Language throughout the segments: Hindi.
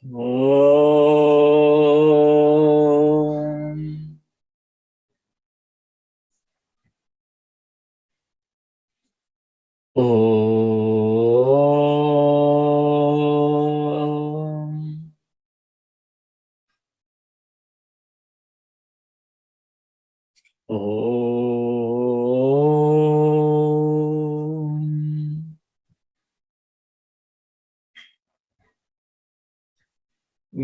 ओम ओम ओम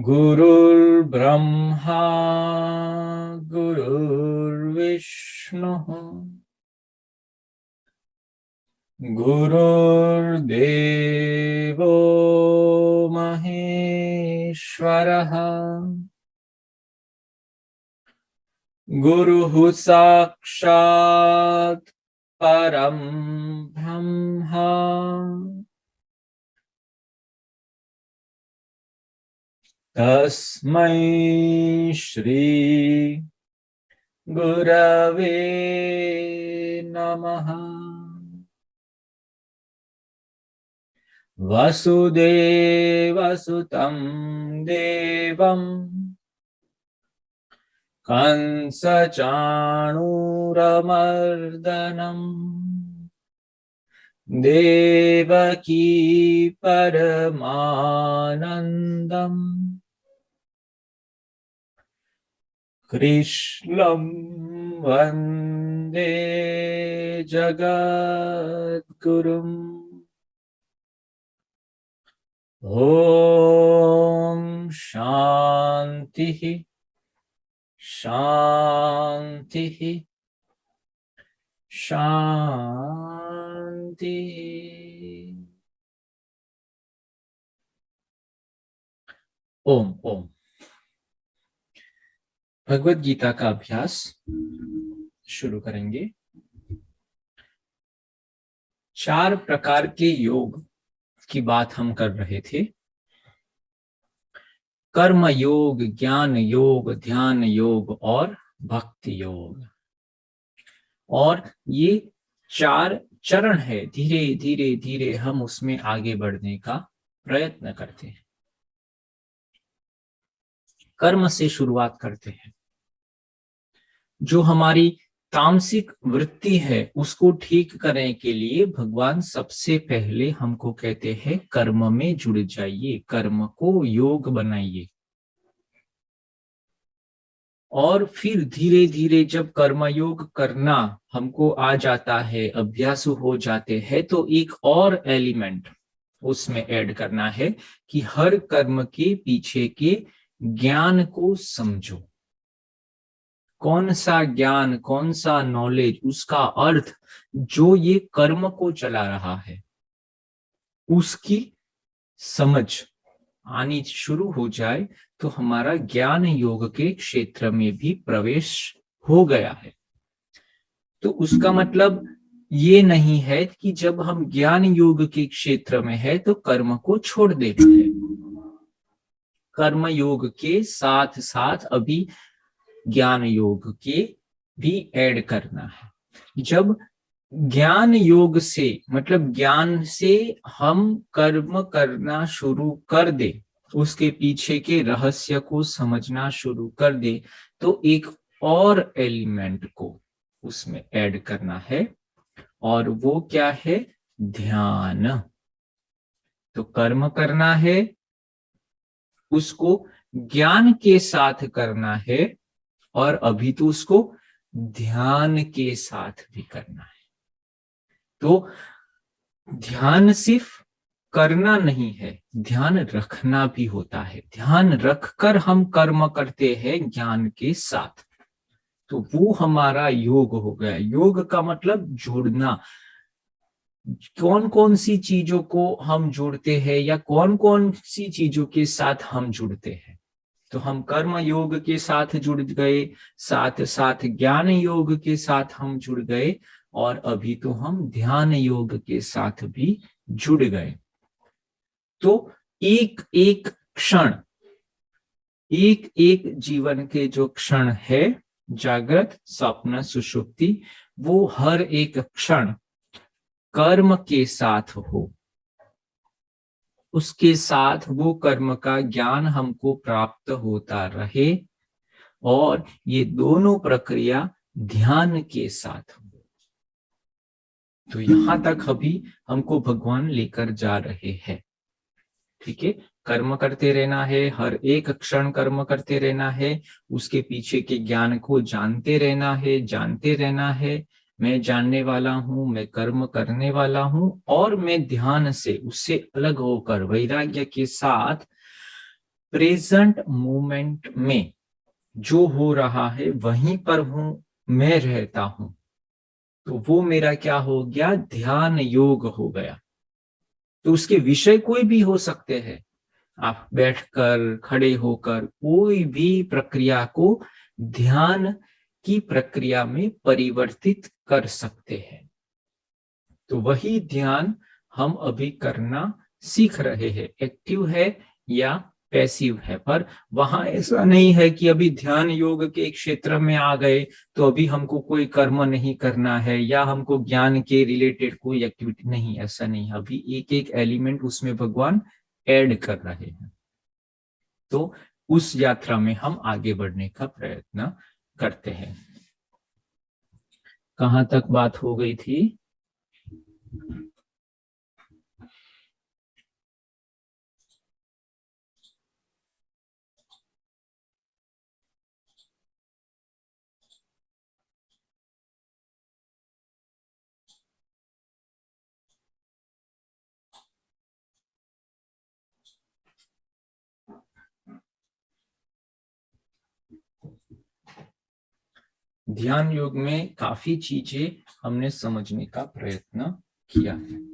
गुरुर्ब्रह्मा गुरुर्विष्णुः गुरुर्देवो महेश्वरः गुरुः साक्षात् परं ब्रह्मा तस्मै श्री गुरवे नमः। वसुदेवसुतं देवं कंसचाणूरमर्दनम् देवकी परमानन्दम् कृष्णं वन्दे जगद्गुरुम्। ॐ शान्तिः शान्तिः शान्तिः। ओम ओम। भगवत गीता का अभ्यास शुरू करेंगे। 4 प्रकार के योग की बात हम कर रहे थे। कर्म योग, ज्ञान योग, ध्यान योग और भक्ति योग। और ये 4 चरण है। धीरे धीरे धीरे हम उसमें आगे बढ़ने का प्रयत्न करते हैं। कर्म से शुरुआत करते हैं। जो हमारी तामसिक वृत्ति है उसको ठीक करने के लिए भगवान सबसे पहले हमको कहते हैं कर्म में जुड़ जाइए, कर्म को योग बनाइए। और फिर धीरे धीरे जब कर्मयोग करना हमको आ जाता है, अभ्यास हो जाते हैं, तो एक और एलिमेंट उसमें ऐड करना है कि हर कर्म के पीछे के ज्ञान को समझो। कौन सा ज्ञान, कौन सा नॉलेज, उसका अर्थ जो ये कर्म को चला रहा है उसकी समझ आनी शुरू हो जाए तो हमारा ज्ञान योग के क्षेत्र में भी प्रवेश हो गया है। तो उसका मतलब ये नहीं है कि जब हम ज्ञान योग के क्षेत्र में है तो कर्म को छोड़ देना है। कर्म योग के साथ साथ अभी ज्ञान योग के भी ऐड करना है। जब ज्ञान योग से मतलब ज्ञान से हम कर्म करना शुरू कर दे, उसके पीछे के रहस्य को समझना शुरू कर दे, तो एक और एलिमेंट को उसमें ऐड करना है। और वो क्या है? ध्यान। तो कर्म करना है, उसको ज्ञान के साथ करना है, और अभी तो उसको ध्यान के साथ भी करना है। तो ध्यान सिर्फ करना नहीं है, ध्यान रखना भी होता है। ध्यान रखकर हम कर्म करते हैं ज्ञान के साथ, तो वो हमारा योग हो गया। योग का मतलब जोड़ना। कौन कौन सी चीजों को हम जोड़ते हैं या कौन कौन सी चीजों के साथ हम जुड़ते हैं। तो हम कर्म योग के साथ जुड़ गए, साथ साथ ज्ञान योग के साथ हम जुड़ गए, और अभी तो हम ध्यान योग के साथ भी जुड़ गए। तो एक एक क्षण, एक एक जीवन के जो क्षण है, जागृत, स्वप्न, सुषुप्ति, वो हर एक क्षण कर्म के साथ हो, उसके साथ वो कर्म का ज्ञान हमको प्राप्त होता रहे, और ये दोनों प्रक्रिया ध्यान के साथ हो। तो यहां तक अभी हमको भगवान लेकर जा रहे हैं। ठीक है, कर्म करते रहना है, हर एक क्षण कर्म करते रहना है, उसके पीछे के ज्ञान को जानते रहना है, जानते रहना है। मैं जानने वाला हूं, मैं कर्म करने वाला हूं, और मैं ध्यान से उससे अलग होकर वैराग्य के साथ प्रेजेंट मोमेंट में जो हो रहा है वहीं पर हूं, मैं रहता हूं। तो वो मेरा क्या हो गया? ध्यान योग हो गया। तो उसके विषय कोई भी हो सकते हैं, आप बैठकर, खड़े होकर, कोई भी प्रक्रिया को ध्यान की प्रक्रिया में परिवर्तित कर सकते हैं। तो वही ध्यान हम अभी करना सीख रहे हैं। एक्टिव है या पैसिव है, पर वहां ऐसा नहीं है कि अभी ध्यान योग के क्षेत्र में आ गए तो अभी हमको कोई कर्म नहीं करना है या हमको ज्ञान के रिलेटेड कोई एक्टिविटी नहीं, ऐसा नहीं। अभी एक एक एलिमेंट उसमें भगवान ऐड कर रहे हैं। तो उस यात्रा में हम आगे बढ़ने का प्रयत्न करते हैं। कहां तक बात हो गई थी? ध्यान योग में काफी चीजें हमने समझने का प्रयत्न किया है।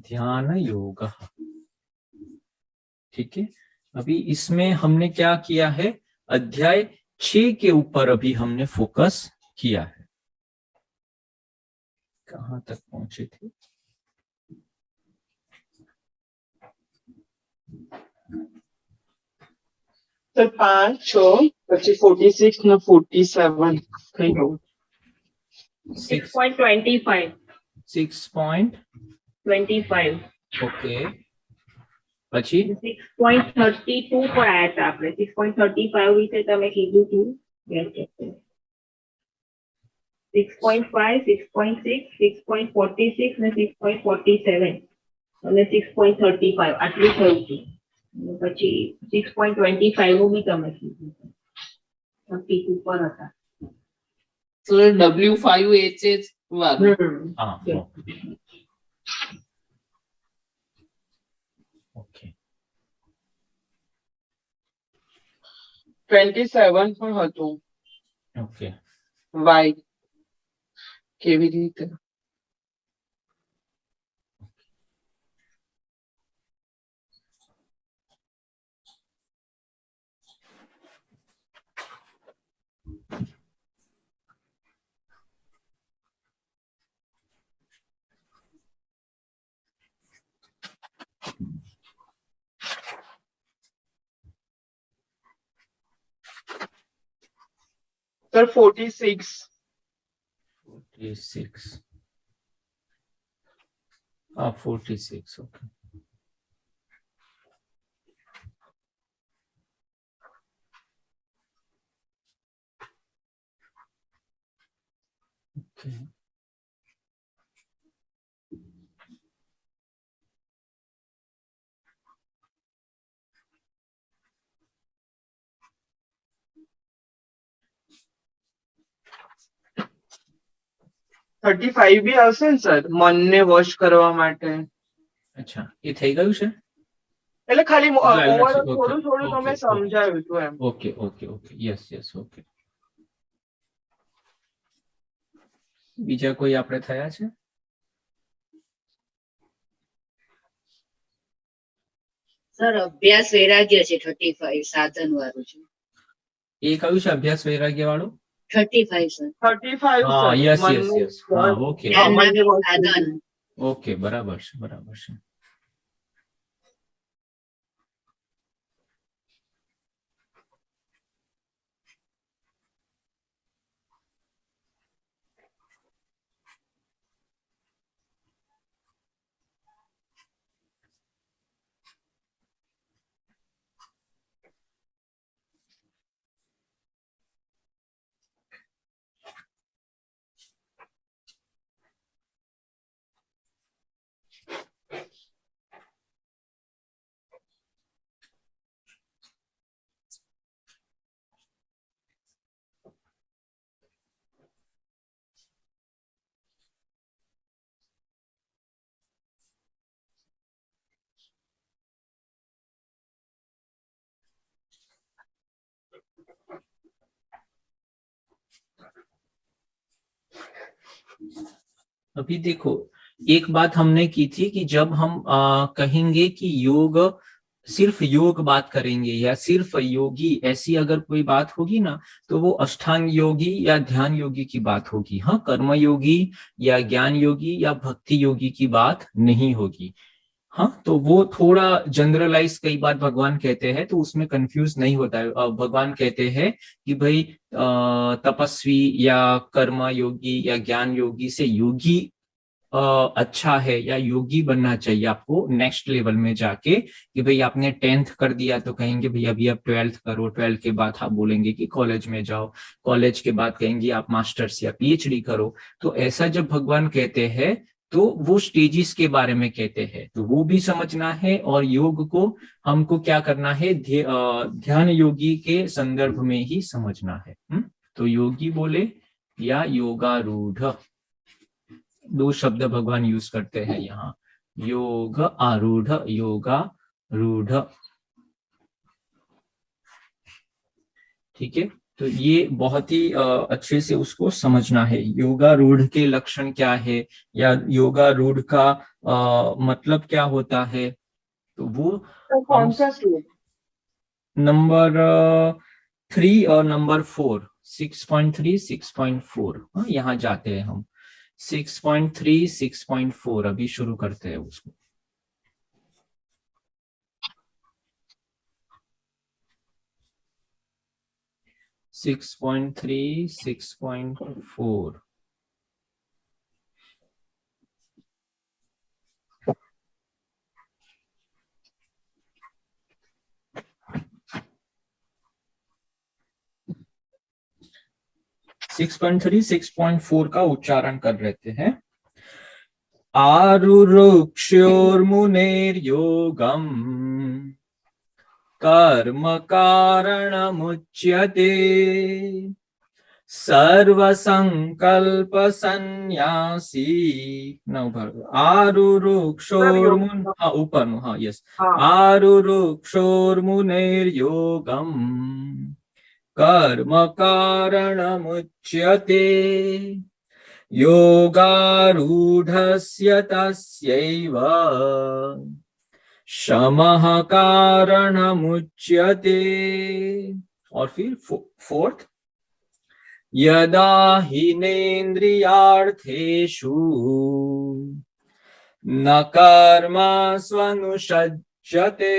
ध्यान योग, ठीक है। अभी इसमें हमने क्या किया है? अध्याय 6 के ऊपर अभी हमने फोकस किया है। कहां तक पहुंचे थे? सर 5, 6, પછી 46 ને 47 થઈ ગયું. 6.25. 6.25 ઓકે, પછી 6.32 પર આયા હતા આપણે. 6.35 વિશે તમે કીધું હતું. 6.5, 6.6, 6.46 ને 6.47 અને 6.35 આટલું થયું હતું. અને પછી 6.25 નું બી તમે કીધું. 32 પર હતા. So W5HH1. हाँ, ओके। 27 પણ હતું. ઓકે, Y કેવી રીતે? Sir 46. 46, हाँ 46, ओके। ओके, થર્ટી ફાઈવ બી આવશે ને સર, મનને વોશ કરવા માટે? अच्छा, ये થઈ ગયું છે? એટલે ખાલી ઓવરઓલ ઓકે, થોડું થોડું તમે ઓકે, સમજાવ્યું હતું એમ. Okay okay okay, yes yes, okay. બીજા કોઈ આપણે થયા છે? સર અભ્યાસ વૈરાગ્ય છે 35 સાધન વાળું છે. એ કયું છે અભ્યાસ વૈરાગ્ય વાળું? 35 સર. 35 હા, sir. યસ મનનું યસ યસ, ફળ. હા, ઓકે ધ્યાન મને માટેનું વાત સાધન. ઓકે, બરાબર છે, બરાબર છે. अभी देखो, एक बात हमने की थी कि जब हम कहेंगे कि योग, सिर्फ योग बात करेंगे या सिर्फ योगी, ऐसी अगर कोई बात होगी ना तो वो अष्टांग योगी या ध्यान योगी की बात होगी। हाँ, कर्म योगी या ज्ञान योगी या भक्ति योगी की बात नहीं होगी। हाँ, तो वो थोड़ा जनरलाइज कई बार भगवान कहते हैं तो उसमें कंफ्यूज नहीं होता है। भगवान कहते हैं कि भाई तपस्वी या कर्म योगी या ज्ञान योगी से योगी अच्छा है या योगी बनना चाहिए आपको नेक्स्ट लेवल में जाके, कि भाई आपने 10th कर दिया तो कहेंगे भाई अभी आप 12th करो, 12th के बाद आप बोलेंगे कि कॉलेज में जाओ, कॉलेज के बाद कहेंगे आप मास्टर्स या पीएचडी करो। तो ऐसा जब भगवान कहते हैं तो वो स्टेजेस के बारे में कहते हैं, तो वो भी समझना है। और योग को हमको क्या करना है, ध्यान योगी के संदर्भ में ही समझना है। तो योगी बोले या योगारूढ़, दो शब्द भगवान यूज करते हैं यहाँ, योग आरूढ़, योगारूढ़। ठीक है, तो ये बहुत ही अच्छे से उसको समझना है। योगारूढ़ के लक्षण क्या है या योगारूढ़ का मतलब क्या होता है, तो वो तो कौन सा श्लोक? नंबर 3 और नंबर 4, 6.3, 6.4, यहाँ जाते हैं हम। 6.3, 6.4 अभी शुरू करते हैं उसको। Six point three, 6.4। Six point three, 6.4 का उच्चारण कर लेते हैं। आरुरुक्षोर्मुनेर्योगम् कर्म कारणमुच्यते सर्वसंकल्प सन्यासी। आरुरुक्षोर्मुन, हाँ ऊपर, हाँ यस, आरुरुक्षोर्मुनेर्योगम् कर्म कारणमुच्यते योगारूढ़स्य तस्यैव शमः कारणमुच्यते। और फिर 4th, यदा हिनेन्द्रियार्थेषु न कर्मस्वनुषज्यते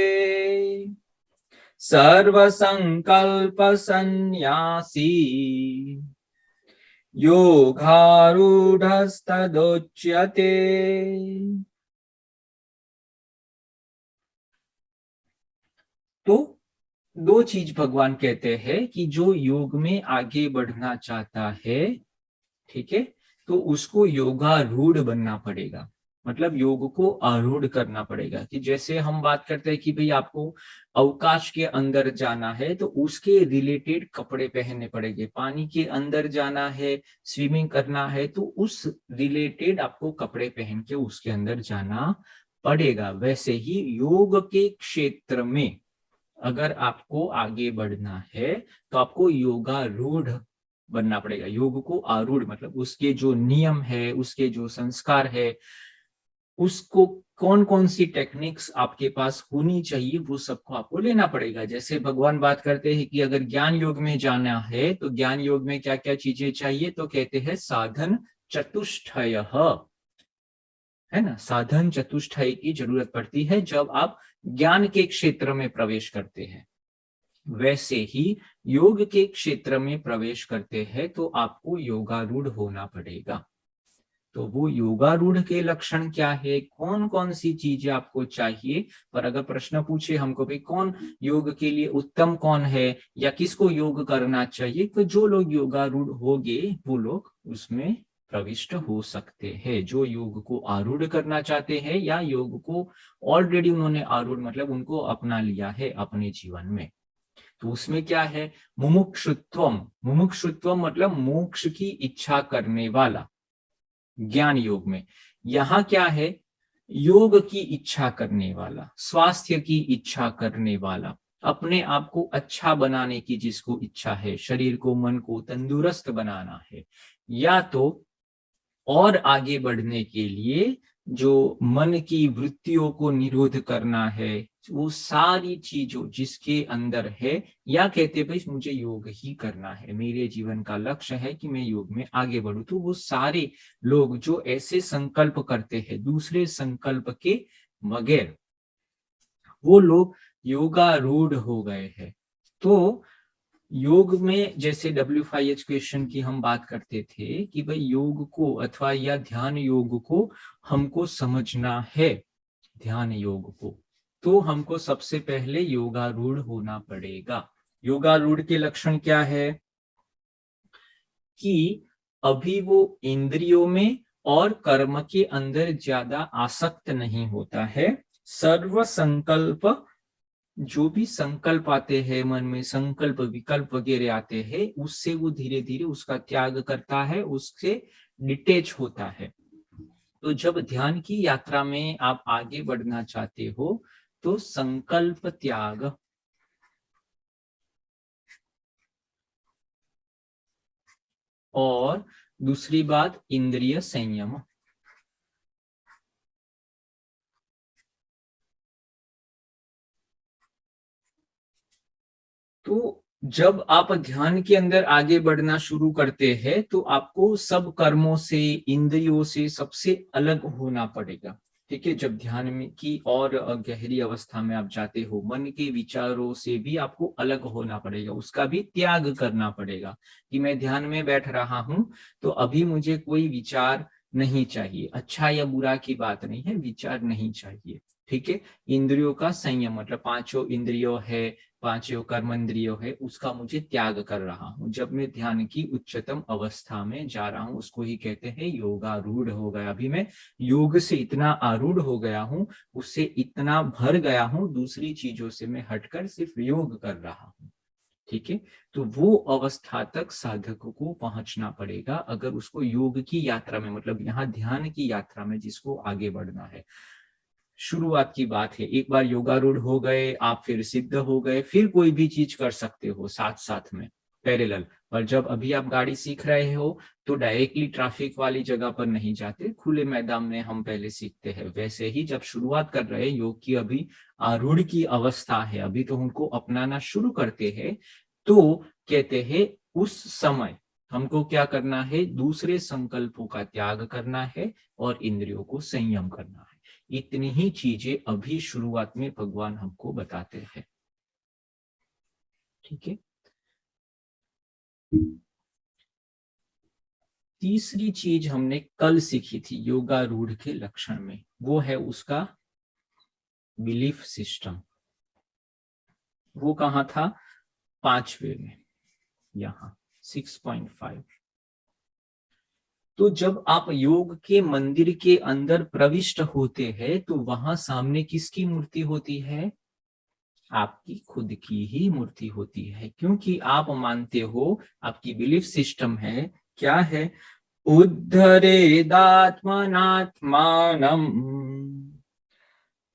सर्वसंकल्प सन्यासी योगारूढ़स्तदोच्यते। तो दो चीज भगवान कहते हैं कि जो योग में आगे बढ़ना चाहता है, ठीक है, तो उसको योगारूढ़ बनना पड़ेगा, मतलब योग को आरूढ़ करना पड़ेगा। कि जैसे हम बात करते हैं कि भाई आपको अवकाश के अंदर जाना है तो उसके रिलेटेड कपड़े पहनने पड़ेंगे, पानी के अंदर जाना है, स्विमिंग करना है तो उस रिलेटेड आपको कपड़े पहन के उसके अंदर जाना पड़ेगा। वैसे ही योग के क्षेत्र में अगर आपको आगे बढ़ना है तो आपको योगारूढ़ बनना पड़ेगा। योग को आरूढ़ मतलब उसके जो नियम है, उसके जो संस्कार है, उसको कौन कौन सी टेक्निक्स आपके पास होनी चाहिए वो सबको आपको लेना पड़ेगा। जैसे भगवान बात करते हैं कि अगर ज्ञान योग में जाना है तो ज्ञान योग में क्या क्या चीजें चाहिए, तो कहते हैं साधन चतुष्टय, है ना, साधन चतुष्टय की जरूरत पड़ती है जब आप ज्ञान के क्षेत्र में प्रवेश करते हैं। वैसे ही योग के क्षेत्र में प्रवेश करते हैं तो आपको योगारूढ़ होना पड़ेगा। तो वो योगारूढ़ के लक्षण क्या है, कौन कौन सी चीजें आपको चाहिए। पर अगर प्रश्न पूछे हमको भी कौन योग के लिए उत्तम कौन है या किसको योग करना चाहिए, तो जो लोग योगारूढ़ होंगे वो लोग उसमें प्रविष्ट हो सकते हैं। जो योग को आरूढ़ करना चाहते हैं या योग को ऑलरेडी उन्होंने आरूढ़ मतलब उनको अपना लिया है अपने जीवन में, तो उसमें क्या है, मुमुक्षुत्वम। मुमुक्षुत्वम मतलब मोक्ष की इच्छा करने वाला। ज्ञान योग में यहाँ क्या है, योग की इच्छा करने वाला, स्वास्थ्य की इच्छा करने वाला, अपने आप को अच्छा बनाने की जिसको इच्छा है, शरीर को मन को तंदुरुस्त बनाना है, या तो और आगे बढ़ने के लिए जो मन की वृत्तियों को निरोध करना है, वो सारी चीजों जिसके अंदर है, या कहते भाई मुझे योग ही करना है, मेरे जीवन का लक्ष्य है कि मैं योग में आगे बढ़ूं, तो वो सारे लोग जो ऐसे संकल्प करते हैं दूसरे संकल्प के बगैर, वो लोग योगारूढ़ हो गए हैं। तो योग में जैसे W5H क्वेश्चन की हम बात करते थे कि भाई योग को अथवा या ध्यान योग को हमको समझना है, ध्यान योग को, तो हमको सबसे पहले योगारूढ़ होना पड़ेगा। योगारूढ़ के लक्षण क्या है कि अभी वो इंद्रियों में और कर्म के अंदर ज्यादा आसक्त नहीं होता है। सर्व संकल्प, जो भी संकल्प आते हैं मन में, संकल्प विकल्प वगैरह आते हैं, उससे वो धीरे धीरे उसका त्याग करता है, उससे डिटेच होता है। तो जब ध्यान की यात्रा में आप आगे बढ़ना चाहते हो तो संकल्प त्याग और दूसरी बात इंद्रिय संयम। तो जब आप ध्यान के अंदर आगे बढ़ना शुरू करते हैं तो आपको सब कर्मों से, इंद्रियों से सबसे अलग होना पड़ेगा। ठीक है, जब ध्यान में की और गहरी अवस्था में आप जाते हो, मन के विचारों से भी आपको अलग होना पड़ेगा, उसका भी त्याग करना पड़ेगा कि मैं ध्यान में बैठ रहा हूं तो अभी मुझे कोई विचार नहीं चाहिए, अच्छा या बुरा की बात नहीं है, विचार नहीं चाहिए। ठीक है, इंद्रियों का संयम मतलब पांचों इंद्रियों है, पांचों कर्मेंद्रियों है, उसका मुझे त्याग कर रहा हूं। जब मैं ध्यान की उच्चतम अवस्था में जा रहा हूं उसको ही कहते हैं योगारूढ़ हो गया। अभी मैं योग से इतना आरूढ़ हो गया हूं, उससे इतना भर गया हूं, दूसरी चीजों से मैं हटकर सिर्फ योग कर रहा हूं। ठीक है, तो वो अवस्था तक साधक को पहुंचना पड़ेगा अगर उसको योग की यात्रा में, मतलब यहाँ ध्यान की यात्रा में जिसको आगे बढ़ना है। शुरुआत की बात है, एक बार योगारूढ़ हो गए आप, फिर सिद्ध हो गए, फिर कोई भी चीज कर सकते हो साथ साथ में पैरेलल। पर जब अभी आप गाड़ी सीख रहे हो तो डायरेक्टली ट्रैफिक वाली जगह पर नहीं जाते, खुले मैदान में हम पहले सीखते हैं। वैसे ही जब शुरुआत कर रहे हैं योग की, अभी आरूढ़ की अवस्था है, अभी तो उनको अपनाना शुरू करते हैं, तो कहते हैं उस समय हमको क्या करना है, दूसरे संकल्पों का त्याग करना है और इंद्रियों को संयम करना है। इतनी ही चीजें अभी शुरुआत में भगवान हमको बताते हैं। ठीक है, तीसरी चीज हमने कल सीखी थी योगारूढ़ के लक्षण में, वो है उसका बिलीफ सिस्टम। वो कहाँ था, 5वें में, यहाँ 6.5। तो जब आप योग के मंदिर के अंदर प्रविष्ट होते हैं तो वहां सामने किसकी मूर्ति होती है, आपकी खुद की ही मूर्ति होती है, क्योंकि आप मानते हो, आपकी बिलीफ सिस्टम है, क्या है, उद्धरेदात्मनात्मानम्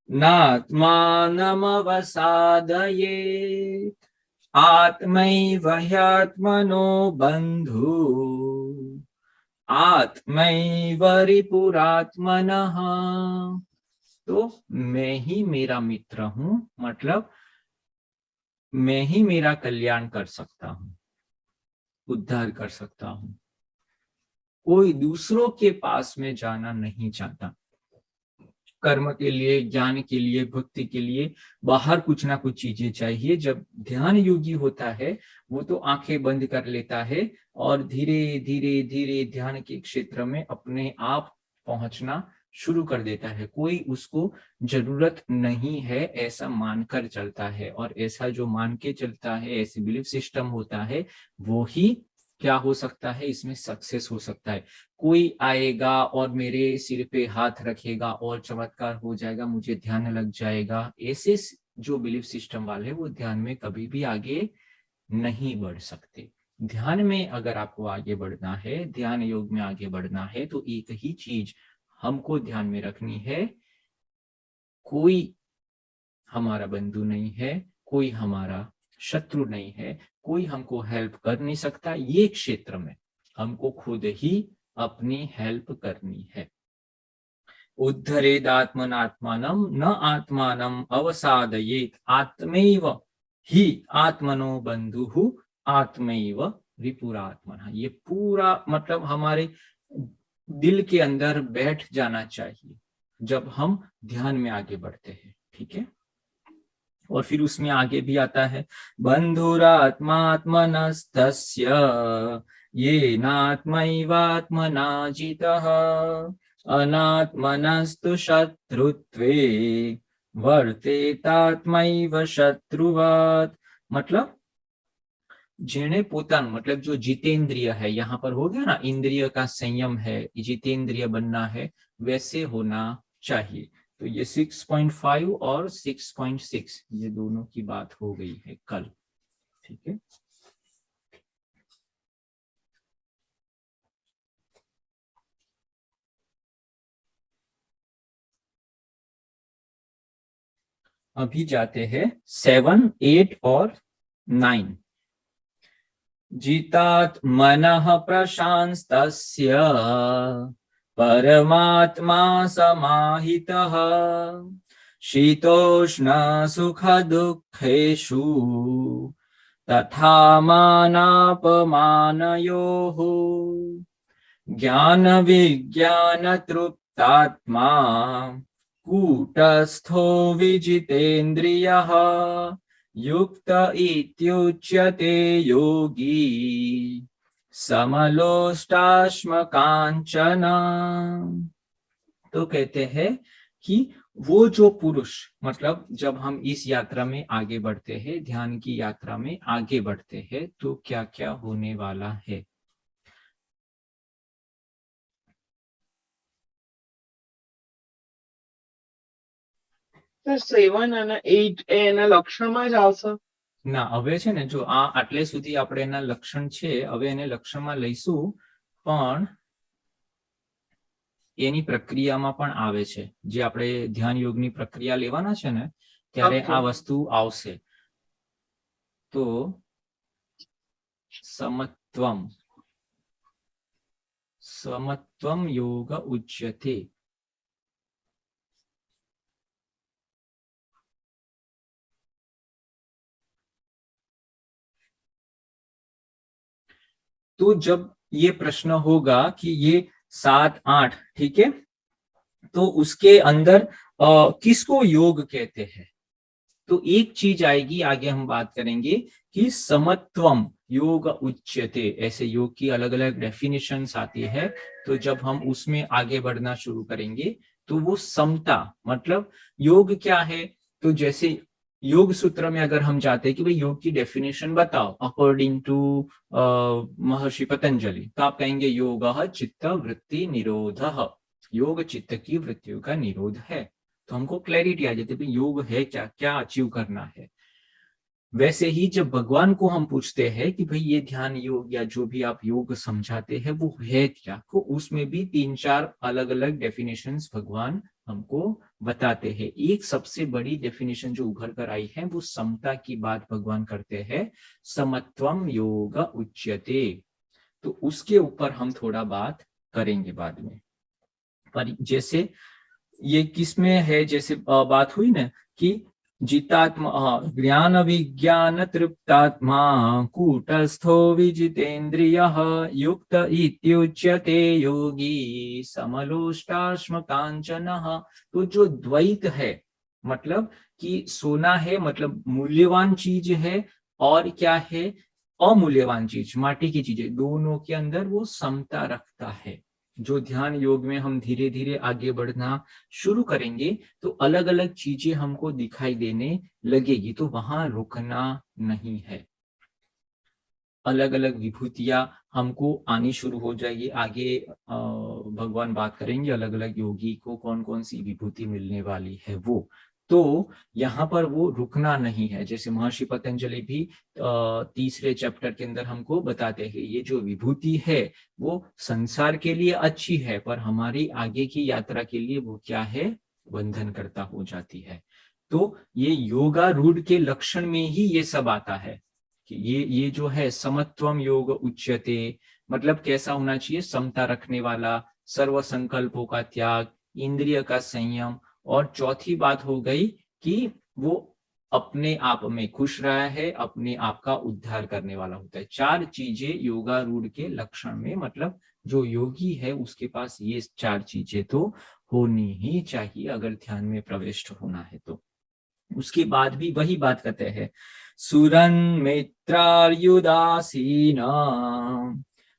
नात्मानमवसादयेत् आत्मैव ह्यात्मनो बन्धु आत्मैव रिपुरात्मनः। तो मैं ही मेरा मित्र हूं, मतलब मैं ही मेरा कल्याण कर सकता हूं, उद्धार कर सकता हूं। कोई दूसरों के पास में जाना नहीं चाहता। कर्म के लिए, ज्ञान के लिए, भक्ति के लिए बाहर कुछ ना कुछ चीजें चाहिए। जब ध्यान योगी होता है वो तो आंखें बंद कर लेता है और धीरे धीरे धीरे ध्यान के क्षेत्र में अपने आप पहुंचना शुरू कर देता है। कोई उसको जरूरत नहीं है ऐसा मानकर चलता है, और ऐसा जो मान के चलता है, ऐसी बिलीफ सिस्टम होता है, वो ही क्या हो सकता है, इसमें सक्सेस हो सकता है। कोई आएगा और मेरे सिर पे हाथ रखेगा और चमत्कार हो जाएगा, मुझे ध्यान लग जाएगा, ऐसे जो बिलीफ सिस्टम वाले वो ध्यान में कभी भी आगे नहीं बढ़ सकते। ध्यान में अगर आपको आगे बढ़ना है, ध्यान योग में आगे बढ़ना है, तो एक ही चीज हमको ध्यान में रखनी है, कोई हमारा बंधु नहीं है, कोई हमारा शत्रु नहीं है, कोई हमको हेल्प कर नहीं सकता। ये क्षेत्र में हमको खुद ही अपनी हेल्प करनी है। उद्धरेदात्मनात्मानं न आत्मानं अवसादयेत आत्मैव ही आत्मनो बंधुः आत्मैव रिपुरात्मनः। ये पूरा मतलब हमारे दिल के अंदर बैठ जाना चाहिए जब हम ध्यान में आगे बढ़ते हैं। ठीक है, और फिर उसमें आगे भी आता है, बंधुरात्मात्मनस्तस्य येनात्मैवात्मना जितः अनात्मनस्तु शत्रुत्वे वर्तेतात्मैव शत्रुवत्। मतलब जेने पोतानु, मतलब जो जितेंद्रिय है, यहाँ पर हो गया ना, इंद्रिय का संयम है, जितेंद्रिय बनना है, वैसे होना चाहिए। तो ये 6.5 और 6.6 ये दोनों की बात हो गई है कल। ठीक है, अभी जाते हैं 7, 8 और 9। जितात् मनः प्रशान्तस्य परमात्मा समाहितः शीतोष्ण सुख दुःखेषु तथा मानापमानयोः ज्ञान विज्ञान तृप्तात्मा कूटस्थो विजितेन्द्रियः युक्त इत्युच्यते योगी समलोष्टाश्मकाञ्चन। तो कहते हैं कि वो जो पुरुष, मतलब जब हम इस यात्रा में आगे बढ़ते हैं, ध्यान की यात्रा में आगे बढ़ते हैं, तो क्या क्या होने वाला है। સર 7 અને 8 એ એના લક્ષણમાં જ આવશે? ના, હવે છે ને, જો આ આટલે સુધી આપણે એના લક્ષણ છે, હવે એને લક્ષણમાં લઈશું, પણ એની પ્રક્રિયામાં પણ આવે છે, જે આપણે ધ્યાન યોગની પ્રક્રિયા લેવાના છે ને, ત્યારે આ વસ્તુ આવશે. તો સમત્વમ, સમત્વમ યોગ ઉચ્યતે. तो जब ये प्रश्न होगा कि ये 7, 8, ठीक है, तो उसके अंदर किसको योग कहते हैं, तो एक चीज आएगी, आगे हम बात करेंगे कि समत्वम योग उच्यते, ऐसे योग की अलग अलग डेफिनेशंस आती है। तो जब हम उसमें आगे बढ़ना शुरू करेंगे तो वो समता, मतलब योग क्या है, तो जैसे योग सूत्र में अगर हम जाते हैं कि भाई योग की डेफिनेशन बताओ अकॉर्डिंग टू महर्षि पतंजलि, तो आप कहेंगे योग चित्त वृत्ति निरोधः, योग चित्त की वृत्तियों का निरोध है। तो हमको क्लैरिटी आ जाती है भाई योग है क्या, क्या अचीव करना है। वैसे ही जब भगवान को हम पूछते हैं कि भाई ये ध्यान योग या जो भी आप योग समझाते हैं वो है क्या, तो उसमें भी 3-4 अलग अलग डेफिनेशंस भगवान हमको बताते हैं। एक सबसे बड़ी डेफिनेशन जो उभर कर आई है वो समता की बात भगवान करते हैं, समत्वम योग उच्यते। तो उसके ऊपर हम थोड़ा बात करेंगे बाद में। पर जैसे ये किसमें है, जैसे बात हुई ना कि जितात्मा, ज्ञान विज्ञान तृप्तात्मा कूटस्थो विजितेन्द्रियः युक्त इत्युच्यते योगी समलोष्टाश्म कांचनः। तो जो द्वैत है, मतलब कि सोना है, मतलब मूल्यवान चीज है, और क्या है, अमूल्यवान चीज, माटी की चीजें, दोनों के अंदर वो समता रखता है। जो ध्यान योग में हम धीरे धीरे आगे बढ़ना शुरू करेंगे तो अलग अलग चीजें हमको दिखाई देने लगेगी, तो वहां रुकना नहीं है। अलग अलग विभूतियां हमको आनी शुरू हो जाएगी। आगे भगवान बात करेंगे अलग अलग योगी को कौन कौन सी विभूति मिलने वाली है वो। तो यहाँ पर वो रुकना नहीं है। जैसे महर्षि पतंजलि भी तीसरे चैप्टर के अंदर हमको बताते हैं ये जो विभूति है वो संसार के लिए अच्छी है, पर हमारी आगे की यात्रा के लिए वो क्या है, बंधन करता हो जाती है। तो ये योगा रूढ़ के लक्षण में ही ये सब आता है कि ये जो है समत्वम योग उच्यते, मतलब कैसा होना चाहिए, समता रखने वाला, सर्व संकल्पों का त्याग, इंद्रिय का संयम, और चौथी बात हो गई कि वो अपने आप में खुश रहा है, अपने आप का उद्धार करने वाला होता है। चार चीजें योगा रूढ़ के लक्षण में, मतलब जो योगी है उसके पास ये चार चीजें तो होनी ही चाहिए अगर ध्यान में प्रविष्ट होना है तो। उसके बाद भी वही बात करते हैं, सुरन मित्रार्युदासीन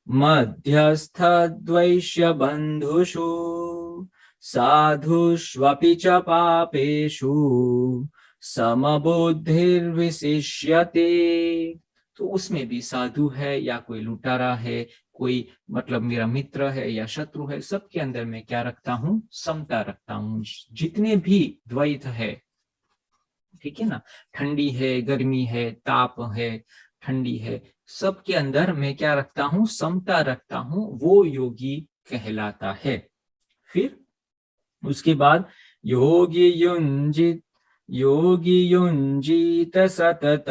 मध्यस्थ द्वैष्य बंधुषु साधुष्वपि च पापेषु समबुद्धिर्विशिष्यते। तो उसमें भी साधु है या कोई लुटारा है, कोई मतलब मेरा मित्र है या शत्रु है, सबके अंदर मैं क्या रखता हूँ, समता रखता हूँ। जितने भी द्वैत है, ठीक है ना, ठंडी है, गर्मी है, ताप है, ठंडी है, सबके अंदर मैं क्या रखता हूं, समता रखता हूं, वो योगी कहलाता है। फिर उसके बाद योगी युञ्जीत सतत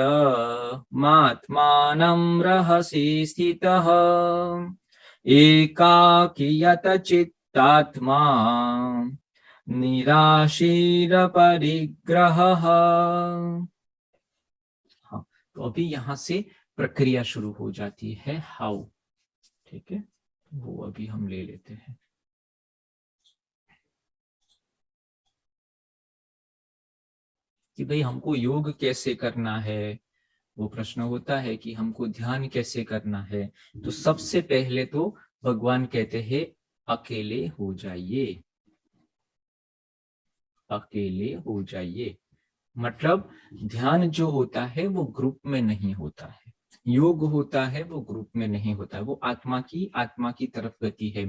मात्मानं रहसि स्थितः एकाकियत चित्तात्मा निराशीर परिग्रह। हाँ, तो अभी यहां से प्रक्रिया शुरू हो जाती है, हाउ, ठीक है, वो अभी हम ले लेते हैं। कि भाई हमको योग कैसे करना है, वो प्रश्न होता है कि हमको ध्यान कैसे करना है। तो सबसे पहले तो भगवान कहते हैं अकेले हो जाइए, अकेले हो जाइए। मतलब ध्यान जो होता है वो ग्रुप में नहीं होता है, योग होता है वो ग्रुप में नहीं होता है, वो आत्मा की तरफ गति है,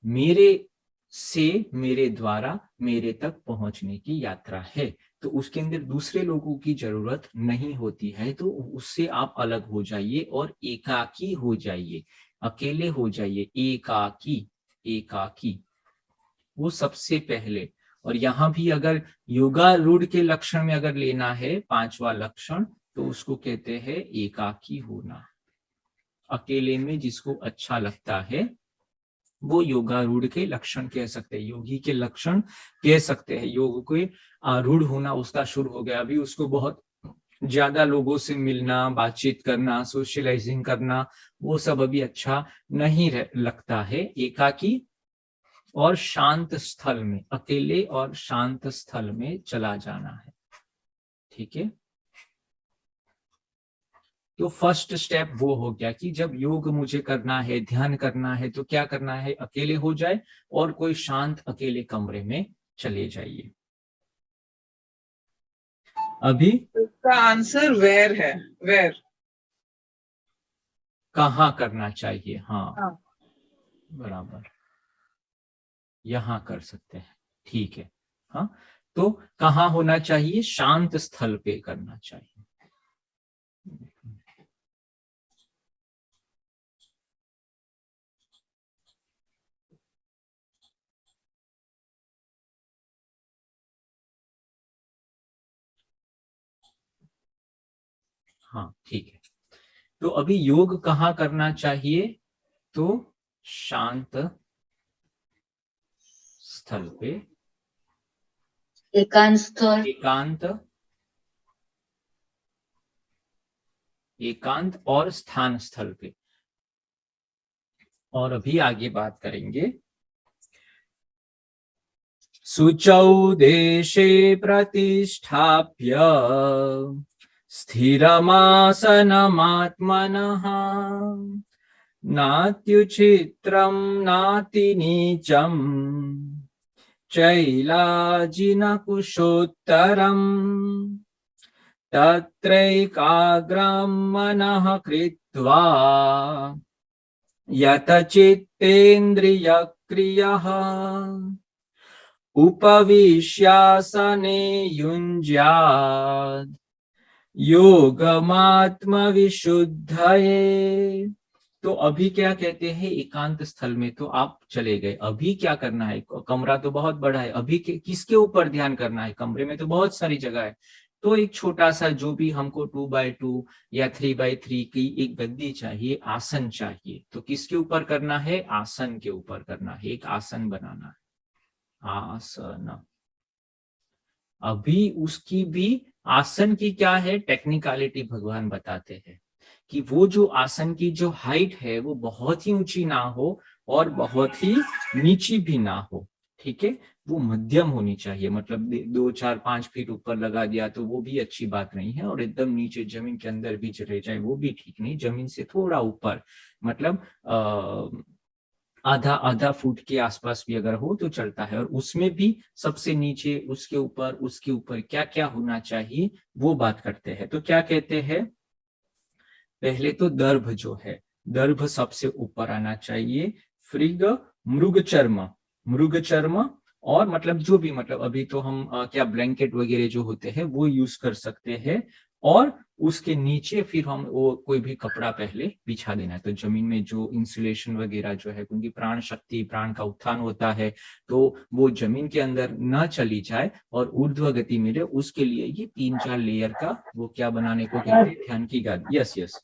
मेरे से मेरे द्वारा मेरे तक पहुंचने की यात्रा है। तो उसके अंदर दूसरे लोगों की जरूरत नहीं होती है, तो उससे आप अलग हो जाइए और एकाकी हो जाइए, अकेले हो जाइए, एकाकी, एकाकी, वो सबसे पहले। और यहाँ भी अगर योगा रूढ़ के लक्षण में अगर लेना है पांचवा लक्षण, तो उसको कहते हैं एकाकी होना। अकेले में जिसको अच्छा लगता है वो योगा रूढ़ के लक्षण कह सकते हैं, योगी के लक्षण कह सकते हैं। योग को रूढ़ होना उसका शुरू हो गया, अभी उसको बहुत ज्यादा लोगों से मिलना, बातचीत करना, सोशलाइजिंग करना, वो सब अभी अच्छा नहीं लगता है। एकाकी और शांत स्थल में, अकेले और शांत स्थल में चला जाना है, ठीक है। तो फर्स्ट स्टेप वो हो गया कि जब योग मुझे करना है, ध्यान करना है, तो क्या करना है, अकेले हो जाए और कोई शांत अकेले कमरे में चले जाइए। अभी इसका आंसर वेयर है, वेयर, कहाँ करना चाहिए, हाँ, हाँ। बराबर, यहां कर सकते हैं, ठीक है। हाँ, तो कहाँ होना चाहिए, शांत स्थल पे करना चाहिए। हाँ, ठीक है। तो अभी योग कहाँ करना चाहिए, तो शांत स्थल पे एकांत स्थल, एकांत, एकांत और स्थान स्थल पे। और अभी आगे बात करेंगे। शुचौ देशे प्रतिष्ठाप्य स्थिरमासनमात्मनः नात्युचित्रं नातिनीचं चैलाजिनकुशोत्तरम् तत्रैकाग्रं मनः कृत्वा यतचित्तेन्द्रियक्रियः उपविश्यासने युञ्ज्यात् योगमात्मविशुद्धये। तो अभी क्या कहते हैं, एकांत स्थल में तो आप चले गए, अभी क्या करना है, कमरा तो बहुत बड़ा है, अभी किसके ऊपर ध्यान करना है, कमरे में तो बहुत सारी जगह है, तो एक छोटा सा जो भी हमको 2x2 या 3x3 की एक गद्दी चाहिए, आसन चाहिए, तो किसके ऊपर करना है, आसन के ऊपर करना है, एक आसन बनाना है, आसन। अभी उसकी भी आसन की क्या है टेक्निकलिटी भगवान बताते हैं कि वो जो आसन की जो हाइट है वो बहुत ही ऊंची ना हो और बहुत ही नीची भी ना हो, ठीक है, वो मध्यम होनी चाहिए, मतलब 2, 4, 5 फीट ऊपर लगा दिया तो वो भी अच्छी बात नहीं है, और एकदम नीचे जमीन के अंदर भी चले जाए वो भी ठीक नहीं, जमीन से थोड़ा ऊपर, मतलब आधा फुट के आसपास भी अगर हो तो चलता है। और उसमें भी सबसे नीचे, उसके ऊपर क्या क्या होना चाहिए वो बात करते हैं। तो क्या कहते हैं, पहले तो दर्भ जो है, दर्भ सबसे ऊपर आना चाहिए, फिर मृग चर्म और मतलब जो भी, मतलब अभी तो हम क्या ब्लैंकेट वगैरह जो होते हैं वो यूज कर सकते हैं, और उसके नीचे फिर हम वो कोई भी कपड़ा पहले बिछा देना है, तो जमीन में जो इंसुलेशन वगैरह जो है, क्योंकि प्राण शक्ति, प्राण का उत्थान होता है, तो वो जमीन के अंदर न चली जाए और ऊर्ध्व गति मिले, उसके लिए ये 3-4 लेयर का वो क्या बनाने को कहते हैं, ध्यान की गादी। यस यस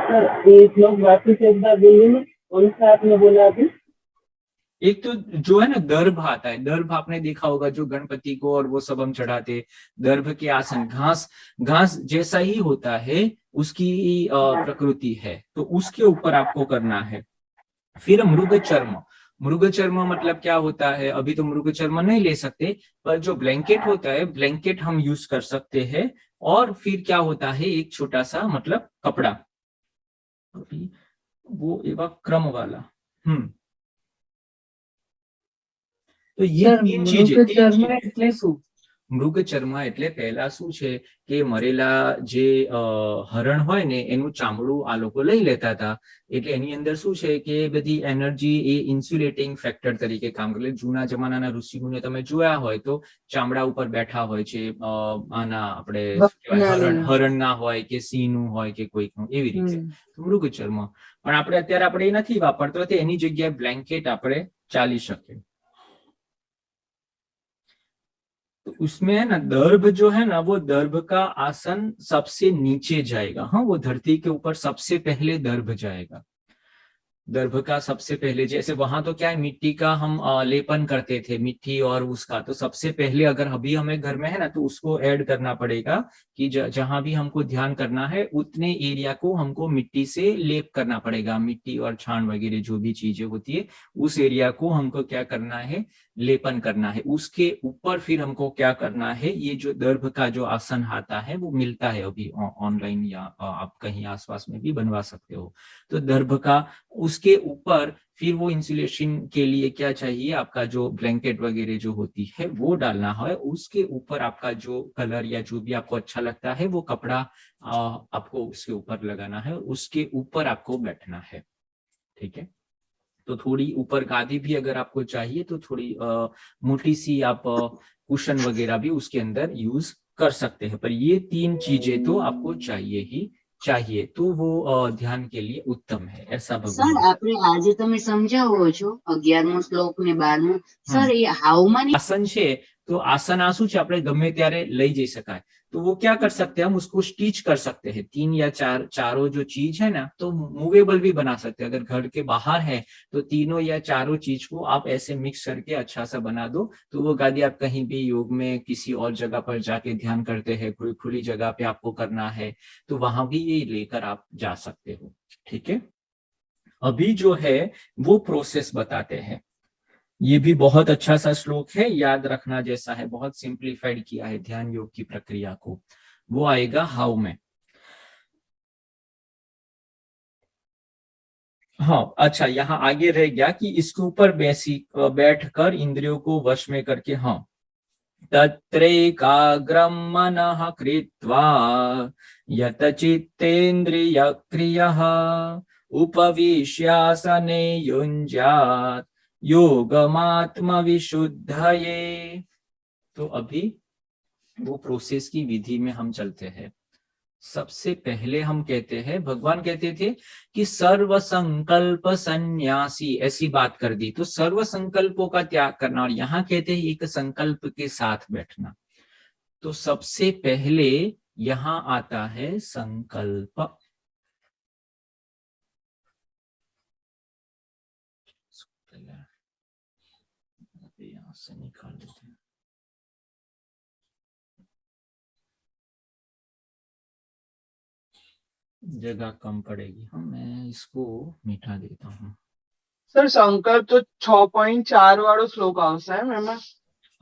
सर एक लोग वापिस एक बार बोलिए ना, कौन सा आपने बोला अभी? एक तो जो है ना दर्भ आता है, दर्भ आपने देखा होगा जो गणपति को और वो सब हम चढ़ाते, दर्भ के आसन, घास जैसा ही होता है, उसकी प्रकृति है, तो उसके ऊपर आपको करना है। फिर मृग चर्म मतलब क्या होता है, अभी तो मृग चर्म नहीं ले सकते, पर जो ब्लैंकेट होता है, ब्लैंकेट हम यूज कर सकते हैं। और फिर क्या होता है, एक छोटा सा मतलब कपड़ा, अभी वो एवं क्रम वाला, तो ये तीन चीजें। મૃગ ચર્મા એટલે પહેલા શું છે કે મરેલા જે હરણ હોય ને એનું ચામડું આ લોકો લઈ લેતા હતા, એટલે એની અંદર શું છે કે બધી એનર્જી એ ઇન્સ્યુલેટિંગ ફેક્ટર તરીકે કામ કરે। જૂના જમાનાના ઋષિમુનિઓ તમે જોયા હોય તો ચામડા ઉપર બેઠા હોય છે, આના આપણે હરણના હોય કે સિંહનું હોય કે કોઈકનું, એવી રીતે મૃગ ચર્મ। પણ આપણે અત્યારે આપણે એ નથી વાપરતો, તો એની જગ્યાએ બ્લેન્કેટ આપણે ચાલી શકે। तो उसमें है ना दर्भ जो है ना, वो दर्भ का आसन सबसे नीचे जाएगा, हाँ, वो धरती के ऊपर सबसे पहले दर्भ जाएगा, दर्भ का सबसे पहले। जैसे वहां तो क्या है, मिट्टी का हम लेपन करते थे, मिट्टी और उसका, तो सबसे पहले अगर अभी हमें घर में है ना तो उसको ऐड करना पड़ेगा कि जहां भी हमको ध्यान करना है उतने एरिया को हमको मिट्टी से लेप करना पड़ेगा, मिट्टी और छान वगैरह जो भी चीजें होती है उस एरिया को हमको क्या करना है, लेपन करना है। उसके ऊपर फिर हमको क्या करना है, ये जो दर्भ का जो आसन आता है वो मिलता है अभी ऑनलाइन, या आप कहीं आसपास में भी बनवा सकते हो। तो दर्भ का, उसके ऊपर फिर वो इंसुलेशन के लिए क्या चाहिए, आपका जो ब्लैंकेट वगैरह जो होती है वो डालना है। उसके ऊपर आपका जो कलर या जो भी आपको अच्छा लगता है वो कपड़ा आपको उसके ऊपर लगाना है, उसके ऊपर आपको बैठना है, ठीक है। तो थोड़ी ऊपर गादी भी अगर आपको चाहिए तो थोड़ी मोटी सी आप कुशन वगैरह भी उसके अंदर यूज कर सकते हैं, पर ये 3 चीजें तो आपको चाहिए ही चाहिए, तो वो ध्यान के लिए उत्तम है, ऐसा भगवान। सर आपने आज તમે સમજાવો છો 11મો શ્લોક ને 12મો, સર એ હાઉમાં આસન છે તો આસન આ શું છે, આપણે ગમે ત્યારે લઈ જઈ શકાય, तो वो क्या कर सकते हैं, हम उसको स्टिच कर सकते हैं, 3 या 4 चारों जो चीज है ना, तो मूवेबल भी बना सकते हैं। अगर घर के बाहर है तो तीनों या चारों चीज को आप ऐसे मिक्स करके अच्छा सा बना दो, तो वो गादी आप कहीं भी योग में किसी और जगह पर जाके ध्यान करते हैं, कोई खुली जगह पे आपको करना है, तो वहां भी ये लेकर आप जा सकते हो। ठीक है, अभी जो है वो प्रोसेस बताते हैं। ये भी बहुत अच्छा सा श्लोक है, याद रखना जैसा है, बहुत सिंप्लीफाइड किया है ध्यान योग की प्रक्रिया को। वो आएगा हाउ में। हाँ अच्छा, यहाँ आगे रह गया कि इसके ऊपर बैठकर इंद्रियों को वश में करके, हाँ, तत्रैकाग्रं मनः कृत्वा यत चित्तेन्द्रिय क्रियः उपविश्यासने युञ्ज्यात् योगमात्मविशुद्धये। तो अभी वो प्रोसेस की विधि में हम चलते हैं। सबसे पहले हम कहते हैं, भगवान कहते थे कि सर्व संकल्प सन्यासी, ऐसी बात कर दी, तो सर्व संकल्पों का त्याग करना, और यहाँ कहते हैं एक संकल्प के साथ बैठना। तो सबसे पहले यहाँ आता है संकल्प। यहां से निकाल देते हैं। जगह कम पड़ेगी, हाँ मैं इसको मिटा देता हूँ। સર સંકલ્પ તો 6.4 વાળો શ્લોક આવશે એમ એમાં.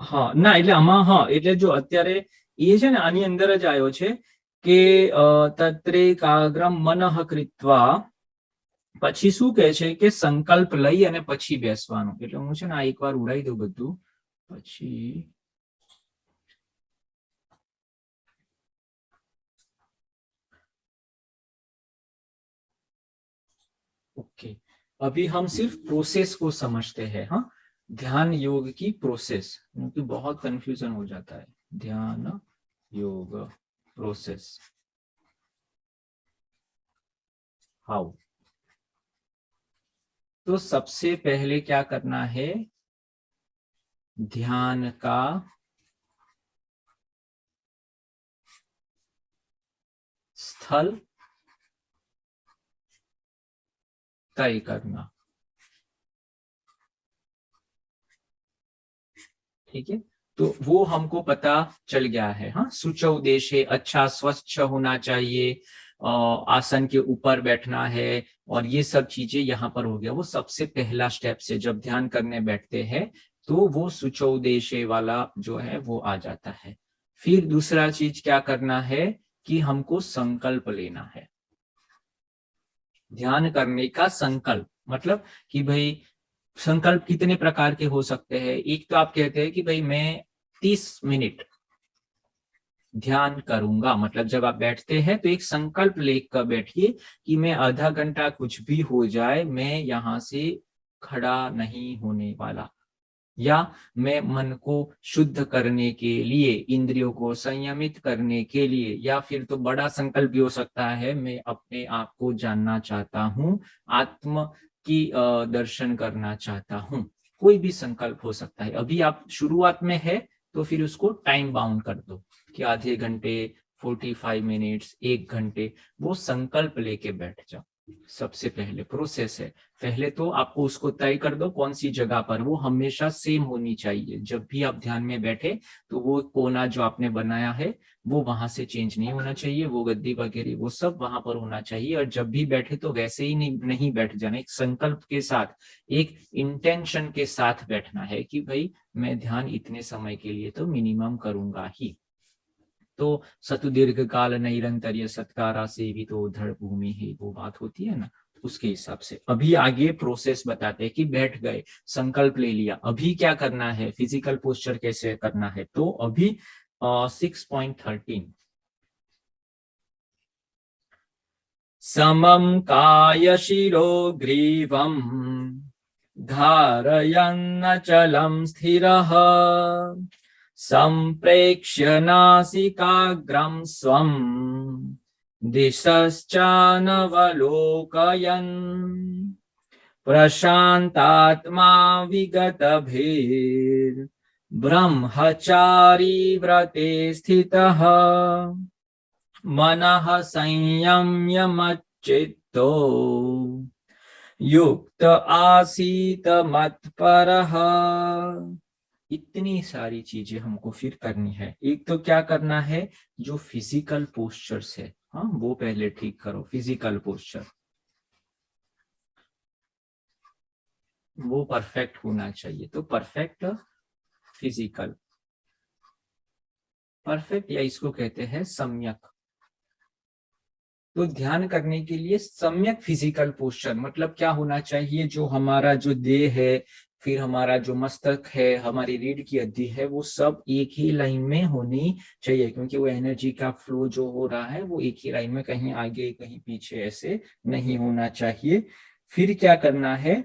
હા ના, એટલે આમાં હા, એટલે જો અત્યારે એ છે ને આની અંદર જ આવ્યો છે કે તત્રેકાગ્રમ મનઃ કૃત્વા, પછી શું કહે છે કે સંકલ્પ લઈ અને પછી બેસવાનું, એટલે હું છે ને આ એકવાર ઉડાઈ દઉં બધું, પછી ओके। अभी हम सिर्फ प्रोसेस को समझते हैं, हाँ, ध्यान योग की प्रोसेस, क्योंकि बहुत कंफ्यूजन हो जाता है। ध्यान योग प्रोसेस, हाउ। तो सबसे पहले क्या करना है, ध्यान का स्थल तय करना। ठीक है, तो वो हमको पता चल गया है, हाँ, सुचौ देश है, अच्छा स्वच्छ होना चाहिए, आसन के ऊपर बैठना है, और ये सब चीजें यहाँ पर हो गया। वो सबसे पहला स्टेप से जब ध्यान करने बैठते हैं तो वो सुचौ देश वाला जो है वो आ जाता है। फिर दूसरा चीज क्या करना है कि हमको संकल्प लेना है। ध्यान करने का संकल्प मतलब कि भाई संकल्प कितने प्रकार के हो सकते हैं। एक तो आप कहते हैं कि भाई मैं 30 मिनट ध्यान करूंगा, मतलब जब आप बैठते हैं तो एक संकल्प लेकर बैठिए कि मैं आधा घंटा कुछ भी हो जाए मैं यहाँ से खड़ा नहीं होने वाला, या मैं मन को शुद्ध करने के लिए, इंद्रियों को संयमित करने के लिए, या फिर तो बड़ा संकल्प भी हो सकता है मैं अपने आप को जानना चाहता हूँ, आत्म की दर्शन करना चाहता हूँ। कोई भी संकल्प हो सकता है। अभी आप शुरुआत में है तो फिर उसको टाइम बाउंड कर दो कि आधे घंटे, 45 मिनट्स, 1 घंटे, वो संकल्प लेके बैठ जाओ। सबसे पहले प्रोसेस है, पहले तो आपको उसको तय कर दो कौन सी जगह पर, वो हमेशा सेम होनी चाहिए। जब भी आप ध्यान में बैठे तो वो कोना जो आपने बनाया है वो वहां से चेंज नहीं होना चाहिए, वो गद्दी वगैरह वो सब वहां पर होना चाहिए। और जब भी बैठे तो वैसे ही नहीं बैठ जाना, एक संकल्प के साथ, एक इंटेंशन के साथ बैठना है कि भाई मैं ध्यान इतने समय के लिए तो मिनिमम करूंगा ही। तो सतु दीर्घ काल नैरंतर्य सत्कारा से भी तो धड़ भूमि है, वो बात होती है ना, उसके हिसाब से। अभी आगे प्रोसेस बताते हैं कि बैठ गए, संकल्प ले लिया, अभी क्या करना है, फिजिकल पोस्चर कैसे करना है। तो अभी 6.13 समम काय शिरो ग्रीवम धारयन्नचलं स्थिरः संप्रेक्ष्य नासिकाग्रं स्वं दिशश्चानवलोकयन् प्रशान्तात्मा विगतभीर् ब्रह्मचारी व्रते स्थितः मनः संयम्य मच्चित्तो युक्त आसीत मत्परः। इतनी सारी चीजें हमको फिर करनी है। एक तो क्या करना है, जो फिजिकल पोस्चर्स है, हाँ वो पहले ठीक करो। फिजिकल पोस्चर वो परफेक्ट होना चाहिए। तो परफेक्ट फिजिकल, परफेक्ट या इसको कहते हैं सम्यक। तो ध्यान करने के लिए सम्यक फिजिकल पोस्चर मतलब क्या होना चाहिए, जो हमारा जो देह है, फिर हमारा जो मस्तक है, हमारी रीढ़ की हड्डी है, वो सब एक ही लाइन में होनी चाहिए, क्योंकि वो एनर्जी का फ्लो जो हो रहा है वो एक ही लाइन में, कहीं आगे कहीं पीछे ऐसे नहीं होना चाहिए। फिर क्या करना है,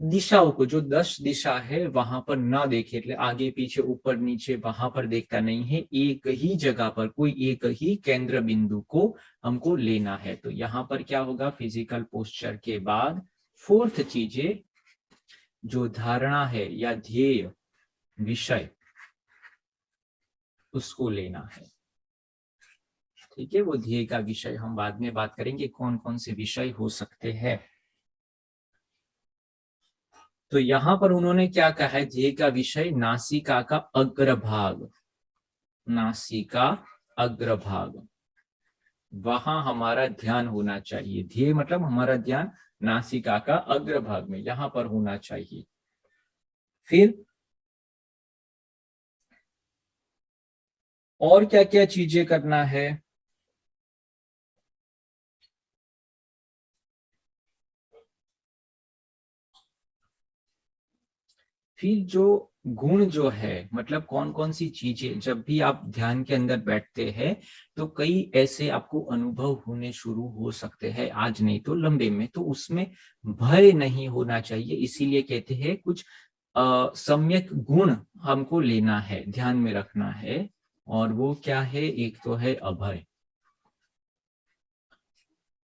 दिशाओं को, जो 10 दिशा है वहां पर ना देखे, એટલે आगे पीछे ऊपर नीचे वहां पर देखता नहीं है, एक ही जगह पर कोई एक ही केंद्र बिंदु को हमको लेना है। तो यहाँ पर क्या होगा, फिजिकल पोस्चर के बाद फोर्थ चीजें, जो धारणा है या ध्येय विषय, उसको लेना है। ठीक है, वो ध्येय का विषय हम बाद में बात करेंगे, कौन कौन से विषय हो सकते हैं। तो यहां पर उन्होंने क्या कहा है, ध्येय का विषय नासिका का अग्रभाग, नासिका अग्रभाग, वहां हमारा ध्यान होना चाहिए। ध्येय मतलब हमारा ध्यान नासिका का अग्रभाग में यहां पर होना चाहिए। फिर और क्या क्या चीजें करना है, फिर जो गुण जो है, मतलब कौन कौन सी चीजें, जब भी आप ध्यान के अंदर बैठते हैं तो कई ऐसे आपको अनुभव होने शुरू हो सकते हैं, आज नहीं तो लंबे में, तो उसमें भय नहीं होना चाहिए। इसीलिए कहते हैं कुछ सम्यक गुण हमको लेना है, ध्यान में रखना है। और वो क्या है, एक तो है अभय,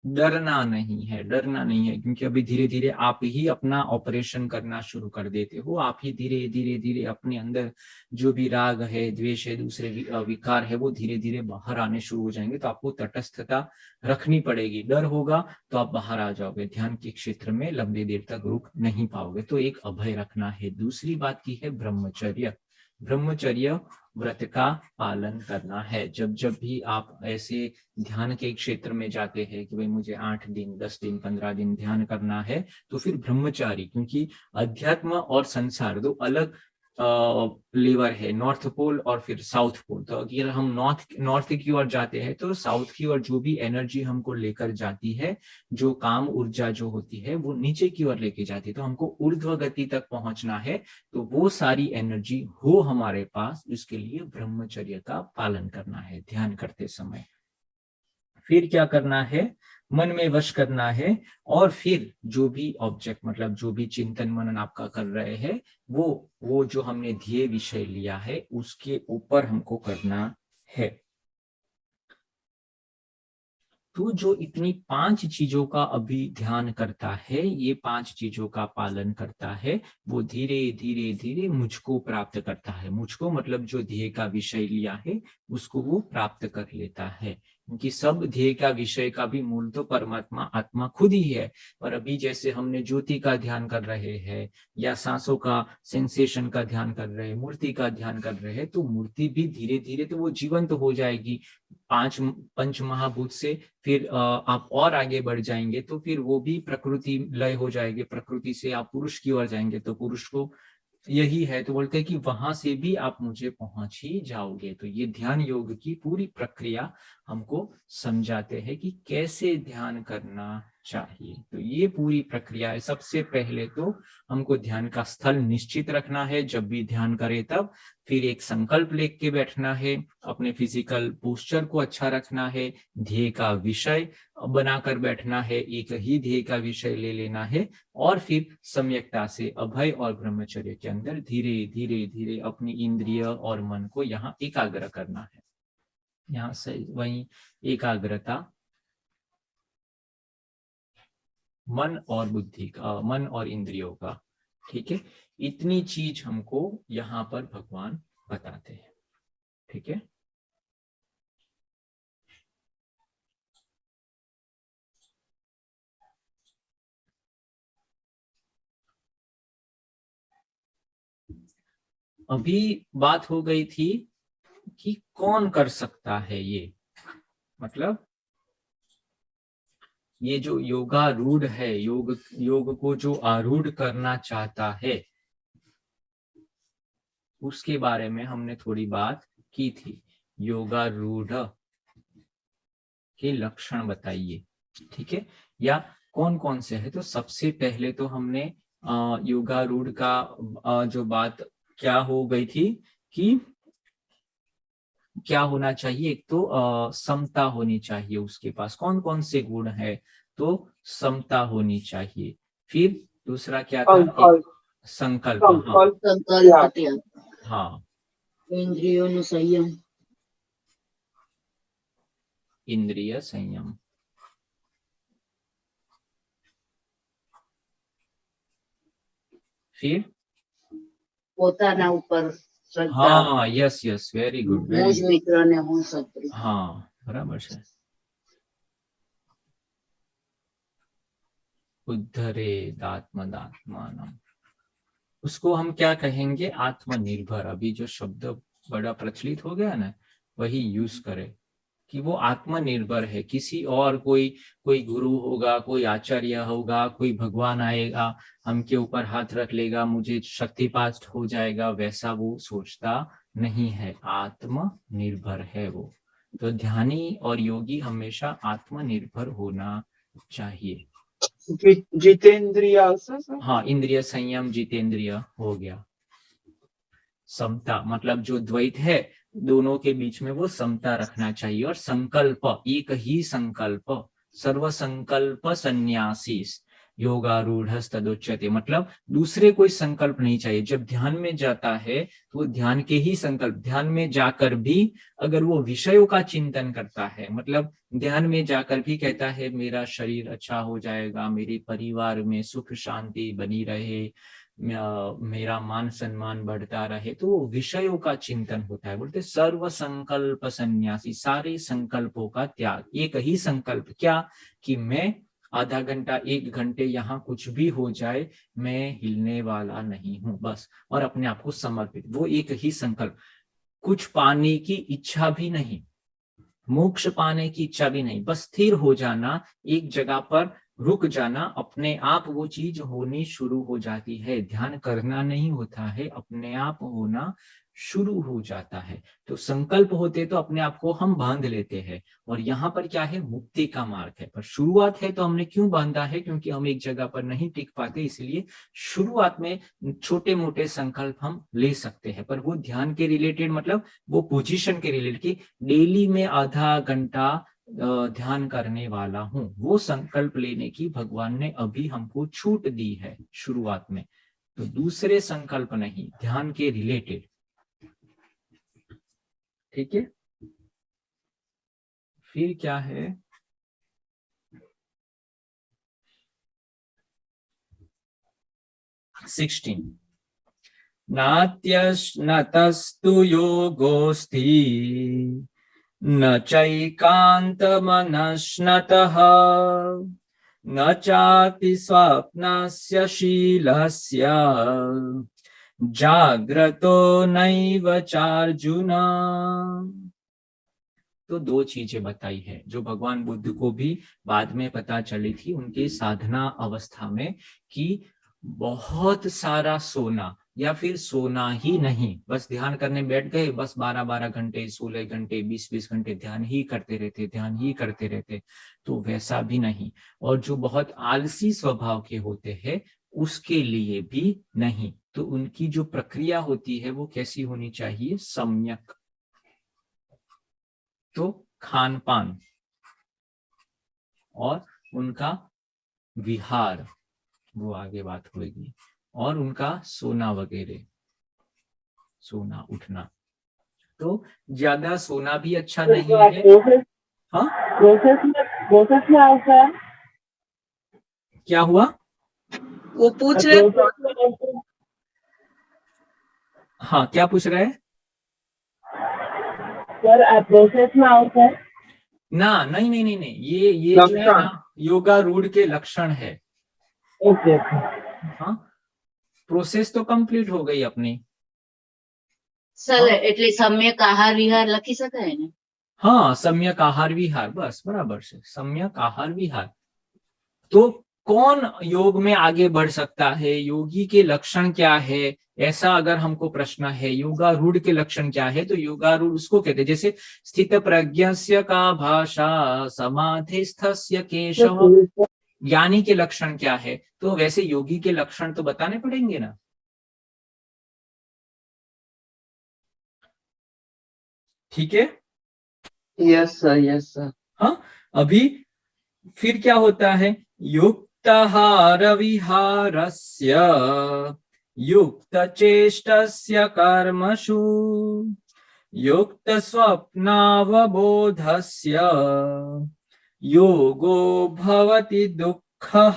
डरना नहीं है, डरना नहीं है, क्योंकि अभी धीरे धीरे आप ही अपना ऑपरेशन करना शुरू कर देते हो। आप ही धीरे धीरे धीरे अपने अंदर जो भी राग है, द्वेष है, दूसरे विकार है, वो धीरे धीरे बाहर आने शुरू हो जाएंगे। तो आपको तटस्थता रखनी पड़ेगी। डर होगा तो आप बाहर आ जाओगे, ध्यान के क्षेत्र में लंबी देर तक रुक नहीं पाओगे। तो एक अभय रखना है। दूसरी बात की है ब्रह्मचर्य। ब्रह्मचर्य व्रत का पालन करना है। जब जब भी आप ऐसे ध्यान के क्षेत्र में जाते हैं कि भाई मुझे 8 दिन 10 दिन 15 दिन ध्यान करना है, तो फिर ब्रह्मचारी, क्योंकि अध्यात्म और संसार दो अलग लेवर है, नॉर्थ पोल और फिर साउथ पोल। तो अगर हम नॉर्थ की ओर जाते हैं तो साउथ की ओर जो भी एनर्जी हमको लेकर जाती है, जो काम ऊर्जा जो होती है, वो नीचे की ओर लेके जाती है। तो हमको ऊर्ध्व गति तक पहुंचना है, तो वो सारी एनर्जी हो हमारे पास, इसके लिए ब्रह्मचर्य का पालन करना है ध्यान करते समय। फिर क्या करना है, मन में वश करना है। और फिर जो भी ऑब्जेक्ट, मतलब जो भी चिंतन मनन आपका कर रहे हैं, वो जो हमने ध्येय विषय लिया है उसके ऊपर हमको करना है। तो जो इतनी 5 चीजों का अभी ध्यान करता है, ये 5 चीजों का पालन करता है, वो धीरे धीरे धीरे मुझको प्राप्त करता है। मुझको मतलब जो ध्येय का विषय लिया है उसको वो प्राप्त कर लेता है, क्योंकि सब ध्येय का विषय का भी मूल तो परमात्मा आत्मा खुद ही है। पर अभी जैसे हमने ज्योति का ध्यान कर रहे हैं, या सांसों का सेंसेशन का ध्यान कर रहे हैं, मूर्ति का ध्यान कर रहे हैं, तो मूर्ति भी धीरे धीरे तो वो जीवंत हो जाएगी 5 पंच महाभूत से। फिर आप और आगे बढ़ जाएंगे तो फिर वो भी प्रकृति लय हो जाएगी, प्रकृति से आप पुरुष की ओर जाएंगे तो पुरुष को यही है। तो बोलते हैं कि वहां से भी आप मुझे पहुंच ही जाओगे। तो ये ध्यान योग की पूरी प्रक्रिया हमको समझाते हैं कि कैसे ध्यान करना चाहिए। तो ये पूरी प्रक्रिया है। सबसे पहले तो हमको ध्यान का स्थल निश्चित रखना है, जब भी ध्यान करें तब। फिर एक संकल्प लेके बैठना है, अपने फिजिकल पोस्चर को अच्छा रखना है, ध्येय का विषय बनाकर बैठना है, एक ही ध्येय का विषय ले लेना है। और फिर सम्यकता से अभय और ब्रह्मचर्य के अंदर धीरे धीरे धीरे अपनी इंद्रिय और मन को यहाँ एकाग्र करना है। यहाँ से वही एकाग्रता मन और बुद्धि का, मन और इंद्रियों का। ठीक है, इतनी चीज हमको यहाँ पर भगवान बताते हैं। ठीक है, अभी बात हो गई थी कि कौन कर सकता है ये, मतलब ये जो योगारूढ़ है, योग को जो आरूढ़ करना चाहता है, उसके बारे में हमने थोड़ी बात की थी। योगारूढ़ के लक्षण बताइए, ठीक है, या कौन कौन से है। तो सबसे पहले तो हमने योगारूढ़ का जो बात क्या हो गई थी कि क्या होना चाहिए, एक तो समता होनी चाहिए उसके पास। कौन कौन से गुण है, तो समता होनी चाहिए। फिर दूसरा क्या था, एक संकल्प। हाँ संकल्प त्याग, हाँ, इंद्रियों संयम, इंद्रिय संयम। फिर પોતાના ઉપર શ્રદ્ધા, हाँ, yes yes, very good, very હું જ गुड। મિત્ર ને હું શત્રુ, हाँ, बराबर है। उद्धरेद आत्मदात्मानम, उसको हम क्या कहेंगे, आत्मनिर्भर। अभी जो शब्द बड़ा प्रचलित हो गया ना, वही यूज करें कि वो आत्मनिर्भर है। किसी और कोई गुरु होगा, कोई आचार्य होगा, कोई भगवान आएगा, हमके ऊपर हाथ रख लेगा, मुझे शक्तिपात हो जाएगा, वैसा वो सोचता नहीं है, आत्मनिर्भर है वो। तो ध्यानी और योगी हमेशा आत्मनिर्भर होना चाहिए। जितेंद्रिय also, sir? हाँ, इंद्रिय संयम, जितेंद्रिय हो गया। समता मतलब जो द्वैत है दोनों के बीच में वो समता रखना चाहिए। और संकल्प, एक ही संकल्प, सर्व संकल्प संन्यासी योगारूढ़ तदुच्यते, मतलब दूसरे कोई संकल्प नहीं चाहिए। जब ध्यान में जाता है तो वो ध्यान के ही संकल्प, ध्यान में जाकर भी अगर वो विषयों का चिंतन करता है, मतलब ध्यान में जाकर भी कहता है मेरा शरीर अच्छा हो जाएगा, मेरे परिवार में सुख शांति बनी रहे, मेरा मान सम्मान बढ़ता रहे, तो वो विषयों का चिंतन होता है। बोलते सर्व संकल्प संन्यासी, सारे संकल्पों का त्याग। एक ही संकल्प, क्या, कि मैं आधा घंटा 1 घंटे यहाँ कुछ भी हो जाए, मैं हिलने वाला नहीं हूँ, बस, और अपने आप को समर्पित। वो एक ही संकल्प, कुछ पाने की इच्छा भी नहीं, मोक्ष पाने की इच्छा भी नहीं, बस स्थिर हो जाना, एक जगह पर रुक जाना, अपने आप वो चीज होनी शुरू हो जाती है। ध्यान करना नहीं होता है, अपने आप होना शुरू हो जाता है। तो संकल्प होते तो अपने आप को हम बांध लेते हैं, और यहाँ पर क्या है, मुक्ति का मार्ग है। पर शुरुआत है तो हमने क्यों बांधा है, क्योंकि हम एक जगह पर नहीं टिक पाते, इसलिए शुरुआत में छोटे मोटे संकल्प हम ले सकते हैं। पर वो ध्यान के रिलेटेड, मतलब वो पोजीशन के रिलेटेड की डेली में आधा घंटा ध्यान करने वाला हूं, वो संकल्प लेने की भगवान ने अभी हमको छूट दी है शुरुआत में। तो दूसरे संकल्प नहीं, ध्यान के रिलेटेड। ठीक है, फिर क्या है, नात्यस्तु योगोस्ति न चैकान्तमनश्नतः न चापि स्वप्नस्य शीलस्य जाग्रतो नैव चार्जुन। तो दो चीजें बताई है जो भगवान बुद्ध को भी बाद में पता चली थी उनकी साधना अवस्था में, कि बहुत सारा सोना, या फिर सोना ही नहीं, बस ध्यान करने बैठ गए, बस 12-12 घंटे, 16 घंटे, 20-20 घंटे ध्यान ही करते रहते, ध्यान ही करते रहते, तो वैसा भी नहीं। और जो बहुत आलसी स्वभाव के होते हैं उसके लिए भी नहीं। तो उनकी जो प्रक्रिया होती है वो कैसी होनी चाहिए, सम्यक। तो खान पान और उनका विहार, वो आगे बात होगी, और उनका सोना वगैरह, सोना उठना। तो ज्यादा सोना भी अच्छा नहीं है। हाँ, प्रोसेस में आता है। क्या हुआ, वो पूछ रहे हाँ, क्या पूछ रहे हैं? सर प्रोसेस में आता है ना, नहीं नहीं नहीं नहीं, ये जो है ना योगारूढ़ के लक्षण है। ओके हाँ, प्रोसेस तो कंप्लीट हो गई अपनी। સર એટલે સમ્યક આહાર વિહાર લખી શકાય ને? हाँ, सम्यक आहार विहार, बस बराबर से, सम्यक आहार विहार। तो कौन योग में आगे बढ़ सकता है, योगी के लक्षण क्या है, ऐसा अगर हमको प्रश्न है, योगारूढ़ के लक्षण क्या है, तो योगारूढ़ उसको कहते हैं, जैसे स्थित प्रज्ञस्य का भाषा समाधिस्थस्य केशव, ज्ञानी के लक्षण क्या है, तो वैसे योगी के लक्षण तो बताने पड़ेंगे ना। ठीक है, यस सर। हाँ। अभी फिर क्या होता है, युक्ताहार विहारस्य युक्त चेष्टस्य कर्मसु युक्त स्वप्नावबोधस्य योगो भवति दुःखः।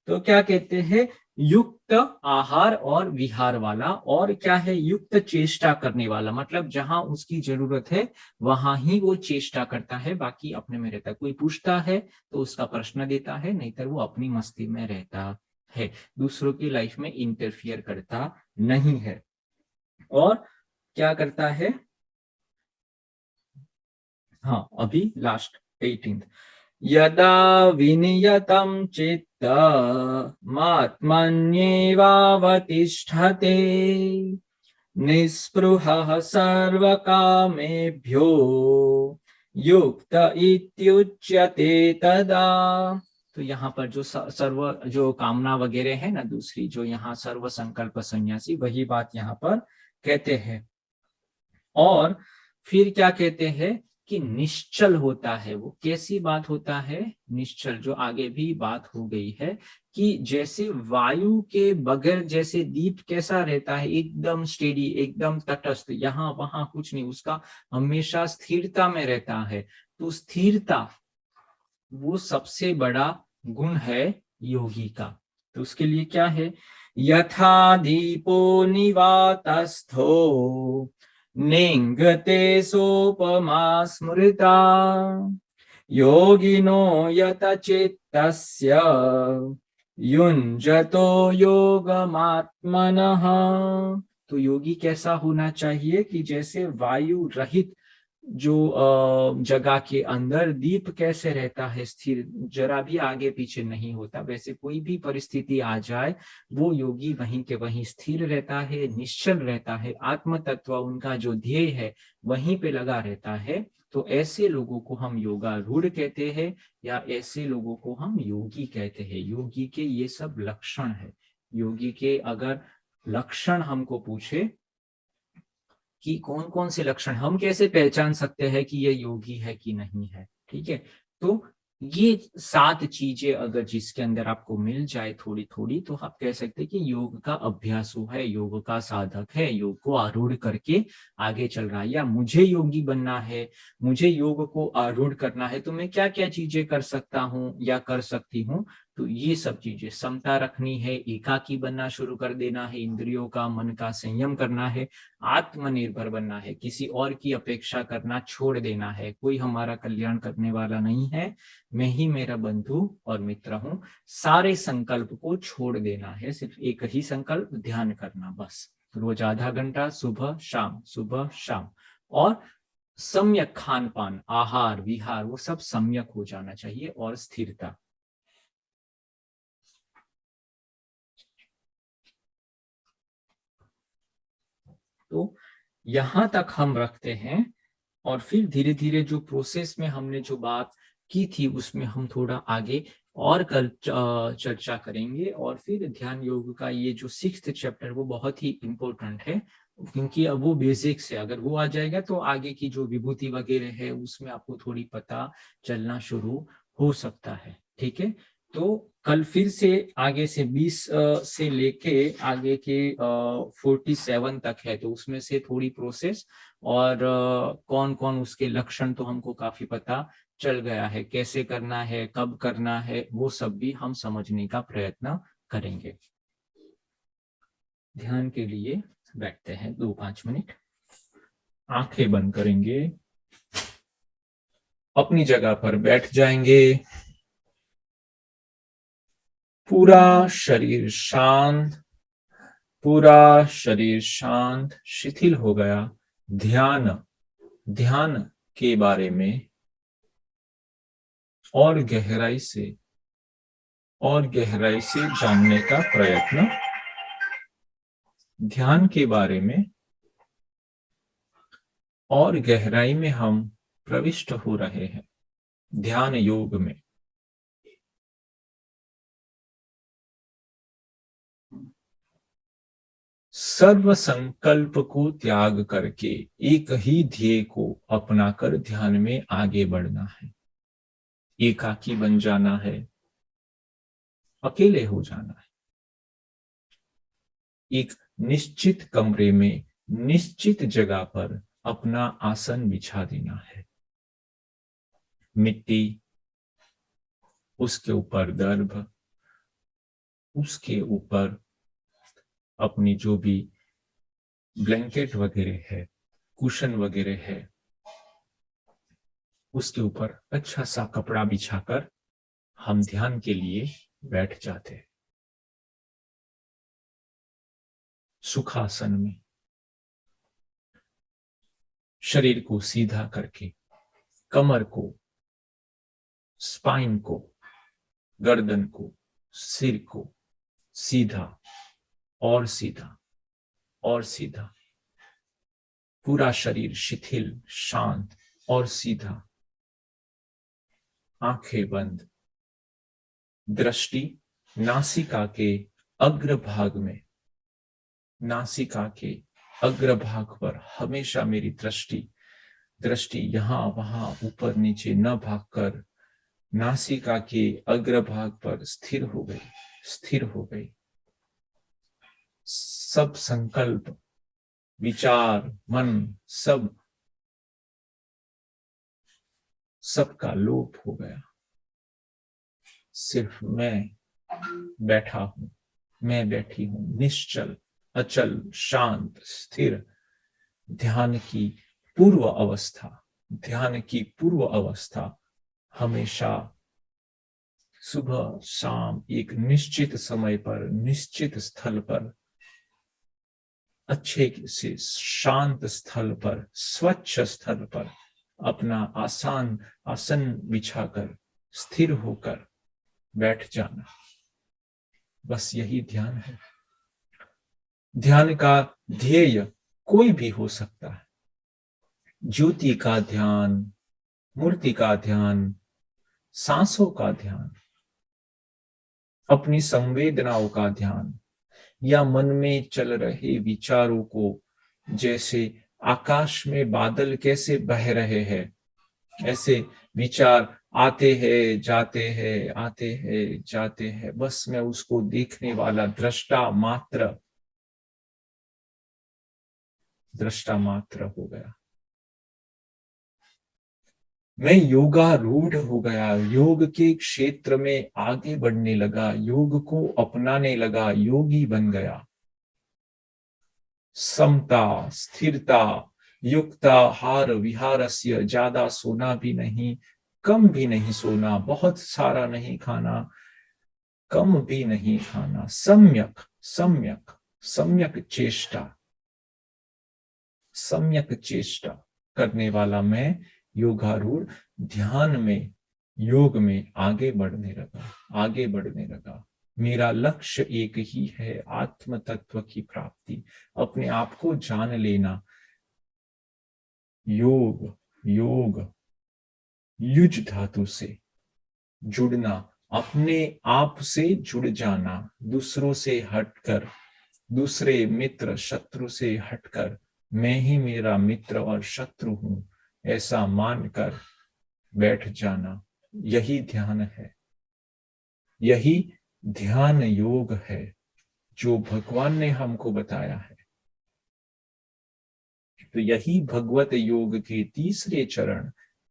तो क्या कहते हैं, युक्त आहार और विहार वाला, और क्या है, युक्त चेष्टा करने वाला, मतलब जहां उसकी जरूरत है वहां ही वो चेष्टा करता है, बाकी अपने में रहता है। कोई पूछता है तो उसका प्रश्न देता है, नहीं तो वो अपनी मस्ती में रहता है, दूसरों की लाइफ में इंटरफियर करता नहीं है। और क्या करता है, हाँ अभी लास्ट 18th, यदा विनियतं चित्त मात्मन्येवावतिष्ठते निःस्पृहः सर्वकामेभ्यो युक्त इत्युच्यते तदा। तो यहाँ पर जो सर्व जो कामना वगैरह है ना, दूसरी जो यहाँ सर्व संकल्प सन्यासी, वही बात यहाँ पर कहते हैं। और फिर क्या कहते हैं कि निश्चल होता है, वो कैसी बात होता है, निश्चल, जो आगे भी बात हो गई है कि जैसे वायु के बगैर जैसे दीप कैसा रहता है, एकदम स्टेडी, एकदम तटस्थ, यहाँ वहां कुछ नहीं, उसका हमेशा स्थिरता में रहता है। तो स्थिरता वो सबसे बड़ा गुण है योगी का। तो उसके लिए क्या है, यथा दीपो निवातस्थो निंगते सोपमा स्मृता योगिनो यत चित्तस्य युञ्जतो योगमात्मनः। तो योगी कैसा होना चाहिए कि जैसे वायु रहित जो जगह के अंदर दीप कैसे रहता है स्थिर, जरा भी आगे पीछे नहीं होता, वैसे कोई भी परिस्थिति आ जाए वो योगी वहीं के वहीं स्थिर रहता है, निश्चल रहता है, आत्म तत्व उनका जो ध्येय है वहीं पे लगा रहता है। तो ऐसे लोगों को हम योगारूढ़ कहते हैं, या ऐसे लोगों को हम योगी कहते हैं। योगी के ये सब लक्षण है। योगी के अगर लक्षण हमको पूछे कि कौन कौन से लक्षण, हम कैसे पहचान सकते हैं कि ये योगी है कि नहीं है, ठीक है। तो ये 7 चीजें अगर जिसके अंदर आपको मिल जाए थोड़ी थोड़ी, तो आप कह सकते हैं कि योग का अभ्यासु है, योग का साधक है, योग को आरूढ़ करके आगे चल रहा है। या मुझे योगी बनना है, मुझे योग को आरूढ़ करना है, तो मैं क्या क्या चीजें कर सकता हूँ या कर सकती हूँ। तो ये सब चीजें, समता रखनी है, एकाकी बनना शुरू कर देना है, इंद्रियों का मन का संयम करना है, आत्मनिर्भर बनना है, किसी और की अपेक्षा करना छोड़ देना है, कोई हमारा कल्याण करने वाला नहीं है, मैं ही मेरा बंधु और मित्र हूं, सारे संकल्प को छोड़ देना है, सिर्फ एक ही संकल्प, ध्यान करना बस, रोज आधा घंटा, सुबह शाम। और सम्यक खान पान, आहार विहार, वो सब सम्यक हो जाना चाहिए, और स्थिरता। तो यहां तक हम रखते हैं, और फिर धीरे धीरे जो प्रोसेस में हमने जो बात की थी उसमें हम थोड़ा आगे और कल चर्चा करेंगे। और फिर ध्यान योग का ये जो 6th चैप्टर वो बहुत ही इंपॉर्टेंट है, क्योंकि अब वो बेसिक्स है, अगर वो आ जाएगा तो आगे की जो विभूति वगैरह है उसमें आपको थोड़ी पता चलना शुरू हो सकता है, ठीक है। तो कल फिर से आगे से 20 से लेके आगे के 47 तक है, तो उसमें से थोड़ी प्रोसेस और कौन कौन उसके लक्षण तो हमको काफी पता चल गया है, कैसे करना है, कब करना है, वो सब भी हम समझने का प्रयत्न करेंगे। ध्यान के लिए बैठते हैं 2-5 मिनट, आंखें बंद करेंगे, अपनी जगह पर बैठ जाएंगे, पूरा शरीर शांत, पूरा शरीर शांत शिथिल हो गया। ध्यान के बारे में और गहराई से जानने का प्रयत्न, ध्यान के बारे में और गहराई में हम प्रविष्ट हो रहे हैं ध्यान योग में। सर्व संकल्प को त्याग करके एक ही ध्येय को अपनाकर ध्यान में आगे बढ़ना है। एकाकी बन जाना है, अकेले हो जाना है। एक निश्चित कमरे में निश्चित जगह पर अपना आसन बिछा देना है। मिट्टी, उसके ऊपर दर्भ, उसके ऊपर अपनी जो भी ब्लैंकेट वगैरह है, कुशन वगैरह है, उसके ऊपर अच्छा सा कपड़ा बिछाकर हम ध्यान के लिए बैठ जाते हैं। सुखासन में शरीर को सीधा करके, कमर को, स्पाइन को, गर्दन को, सिर को सीधा और सीधा और सीधा, पूरा शरीर शिथिल, शांत और सीधा, आंखें बंद, दृष्टि नासिका के अग्रभाग में, नासिका के अग्रभाग पर हमेशा मेरी दृष्टि यहां वहां ऊपर नीचे न भागकर नासिका के अग्रभाग पर स्थिर हो गई। सब संकल्प, विचार, मन, सबका लोप हो गया। सिर्फ मैं बैठा हूं, मैं बैठी हूं, निश्चल, अचल, शांत, स्थिर। ध्यान की पूर्व अवस्था हमेशा सुबह शाम एक निश्चित समय पर, निश्चित स्थल पर, अच्छे से शांत स्थल पर, स्वच्छ स्थल पर अपना आसन बिछाकर स्थिर होकर बैठ जाना, बस यही ध्यान है। ध्यान का ध्येय कोई भी हो सकता है। ज्योति का ध्यान, मूर्ति का ध्यान, सांसों का ध्यान, अपनी संवेदनाओं का ध्यान, या मन में चल रहे विचारों को, जैसे आकाश में बादल कैसे बह रहे हैं, ऐसे विचार आते हैं जाते हैं, आते हैं जाते हैं, बस मैं उसको देखने वाला दृष्टा मात्र हो गया। मैं योगारूढ़ हो गया, योग के क्षेत्र में आगे बढ़ने लगा, योग को अपनाने लगा, योगी बन गया। समता, स्थिरता, युक्ताहार विहारस्य, ज्यादा सोना भी नहीं, कम भी नहीं सोना, बहुत सारा नहीं खाना, कम भी नहीं खाना, सम्यक चेष्टा करने वाला मैं योगारूढ़ ध्यान में, योग में आगे बढ़ने लगा। मेरा लक्ष्य एक ही है, आत्म तत्व की प्राप्ति, अपने आप को जान लेना। योग युज धातु से जुड़ना, अपने आप से जुड़ जाना, दूसरों से हटकर, दूसरे मित्र शत्रु से हटकर मैं ही मेरा मित्र और शत्रु हूं, ऐसा मानकर बैठ जाना, यही ध्यान है। यही ध्यान योग है जो भगवान ने हमको बताया है। तो यही भगवत योग के तीसरे चरण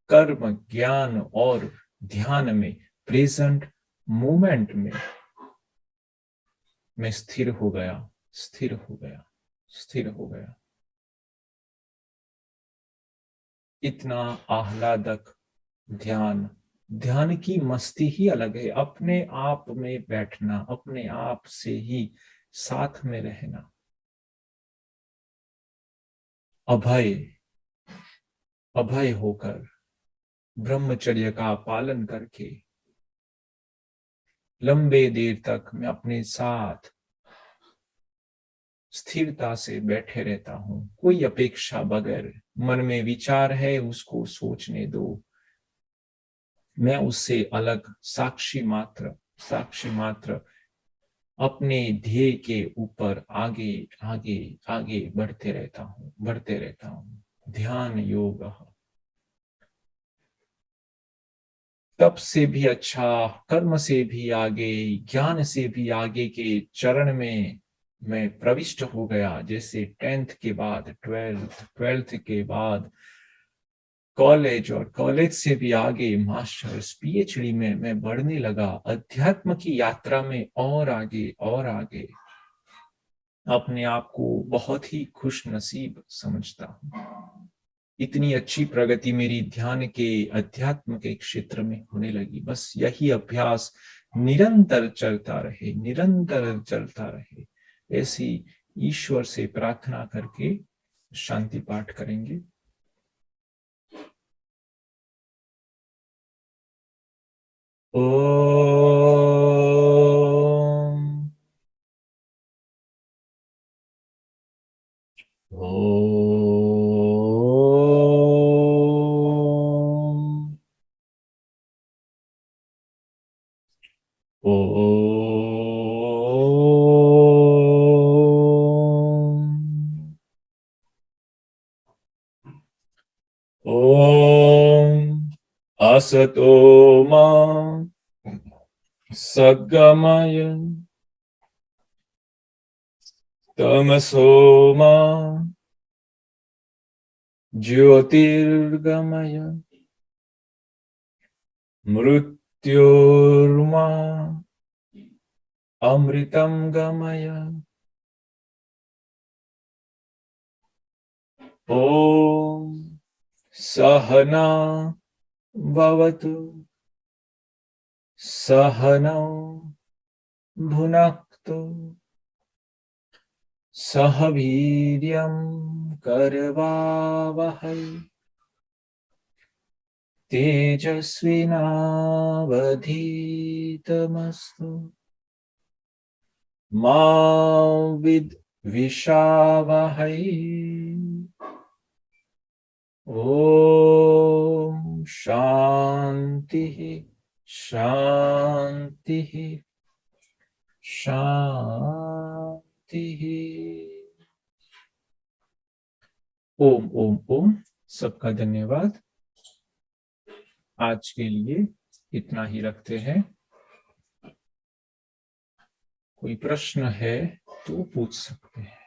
कर्म, ज्ञान और ध्यान में, प्रेजेंट मोमेंट में मैं स्थिर हो गया, स्थिर हो गया, स्थिर हो गया। इतना आह्लादक ध्यान, ध्यान की मस्ती ही अलग है। अपने आप में बैठना, अपने आप से ही साथ में रहना, अभय अभय होकर, ब्रह्मचर्य का पालन करके लंबे देर तक मैं अपने साथ स्थिरता से बैठे रहता हूं, कोई अपेक्षा बगैर। मन में विचार है, उसको सोचने दो, मैं उससे अलग साक्षी मात्र अपने ध्येय के ऊपर आगे आगे आगे बढ़ते रहता हूं। ध्यान योग तप से भी अच्छा, कर्म से भी आगे, ज्ञान से भी आगे के चरण में मैं प्रविष्ट हो गया। जैसे 10th के बाद 12th के बाद कॉलेज, और कॉलेज से भी आगे मास्टर्स, पीएचडी में मैं बढ़ने लगा, अध्यात्म की यात्रा में और आगे और आगे। अपने आप को बहुत ही खुश नसीब समझता हूँ। इतनी अच्छी प्रगति मेरी ध्यान के, अध्यात्म के क्षेत्र में होने लगी। बस यही अभ्यास निरंतर चलता रहे, निरंतर चलता रहे। ऐसी ईश्वर से प्रार्थना करके शांति पाठ करेंगे। ओम ओम ओम असतो मा सद्गमय तमसो मा ज्योतिर्गमय मृत्योर्मा अमृतं गमय। ओम सहना भवतु, सहनौ भुनक्तु, सह वीर्यं करवावहै, तेजस्विनावधीतमस्तु मा विद्विषावहै। ओम शांति शांति शांति। ओम ओम ओम। सबका धन्यवाद। आज के लिए इतना ही रखते हैं। कोई प्रश्न है तो पूछ सकते हैं।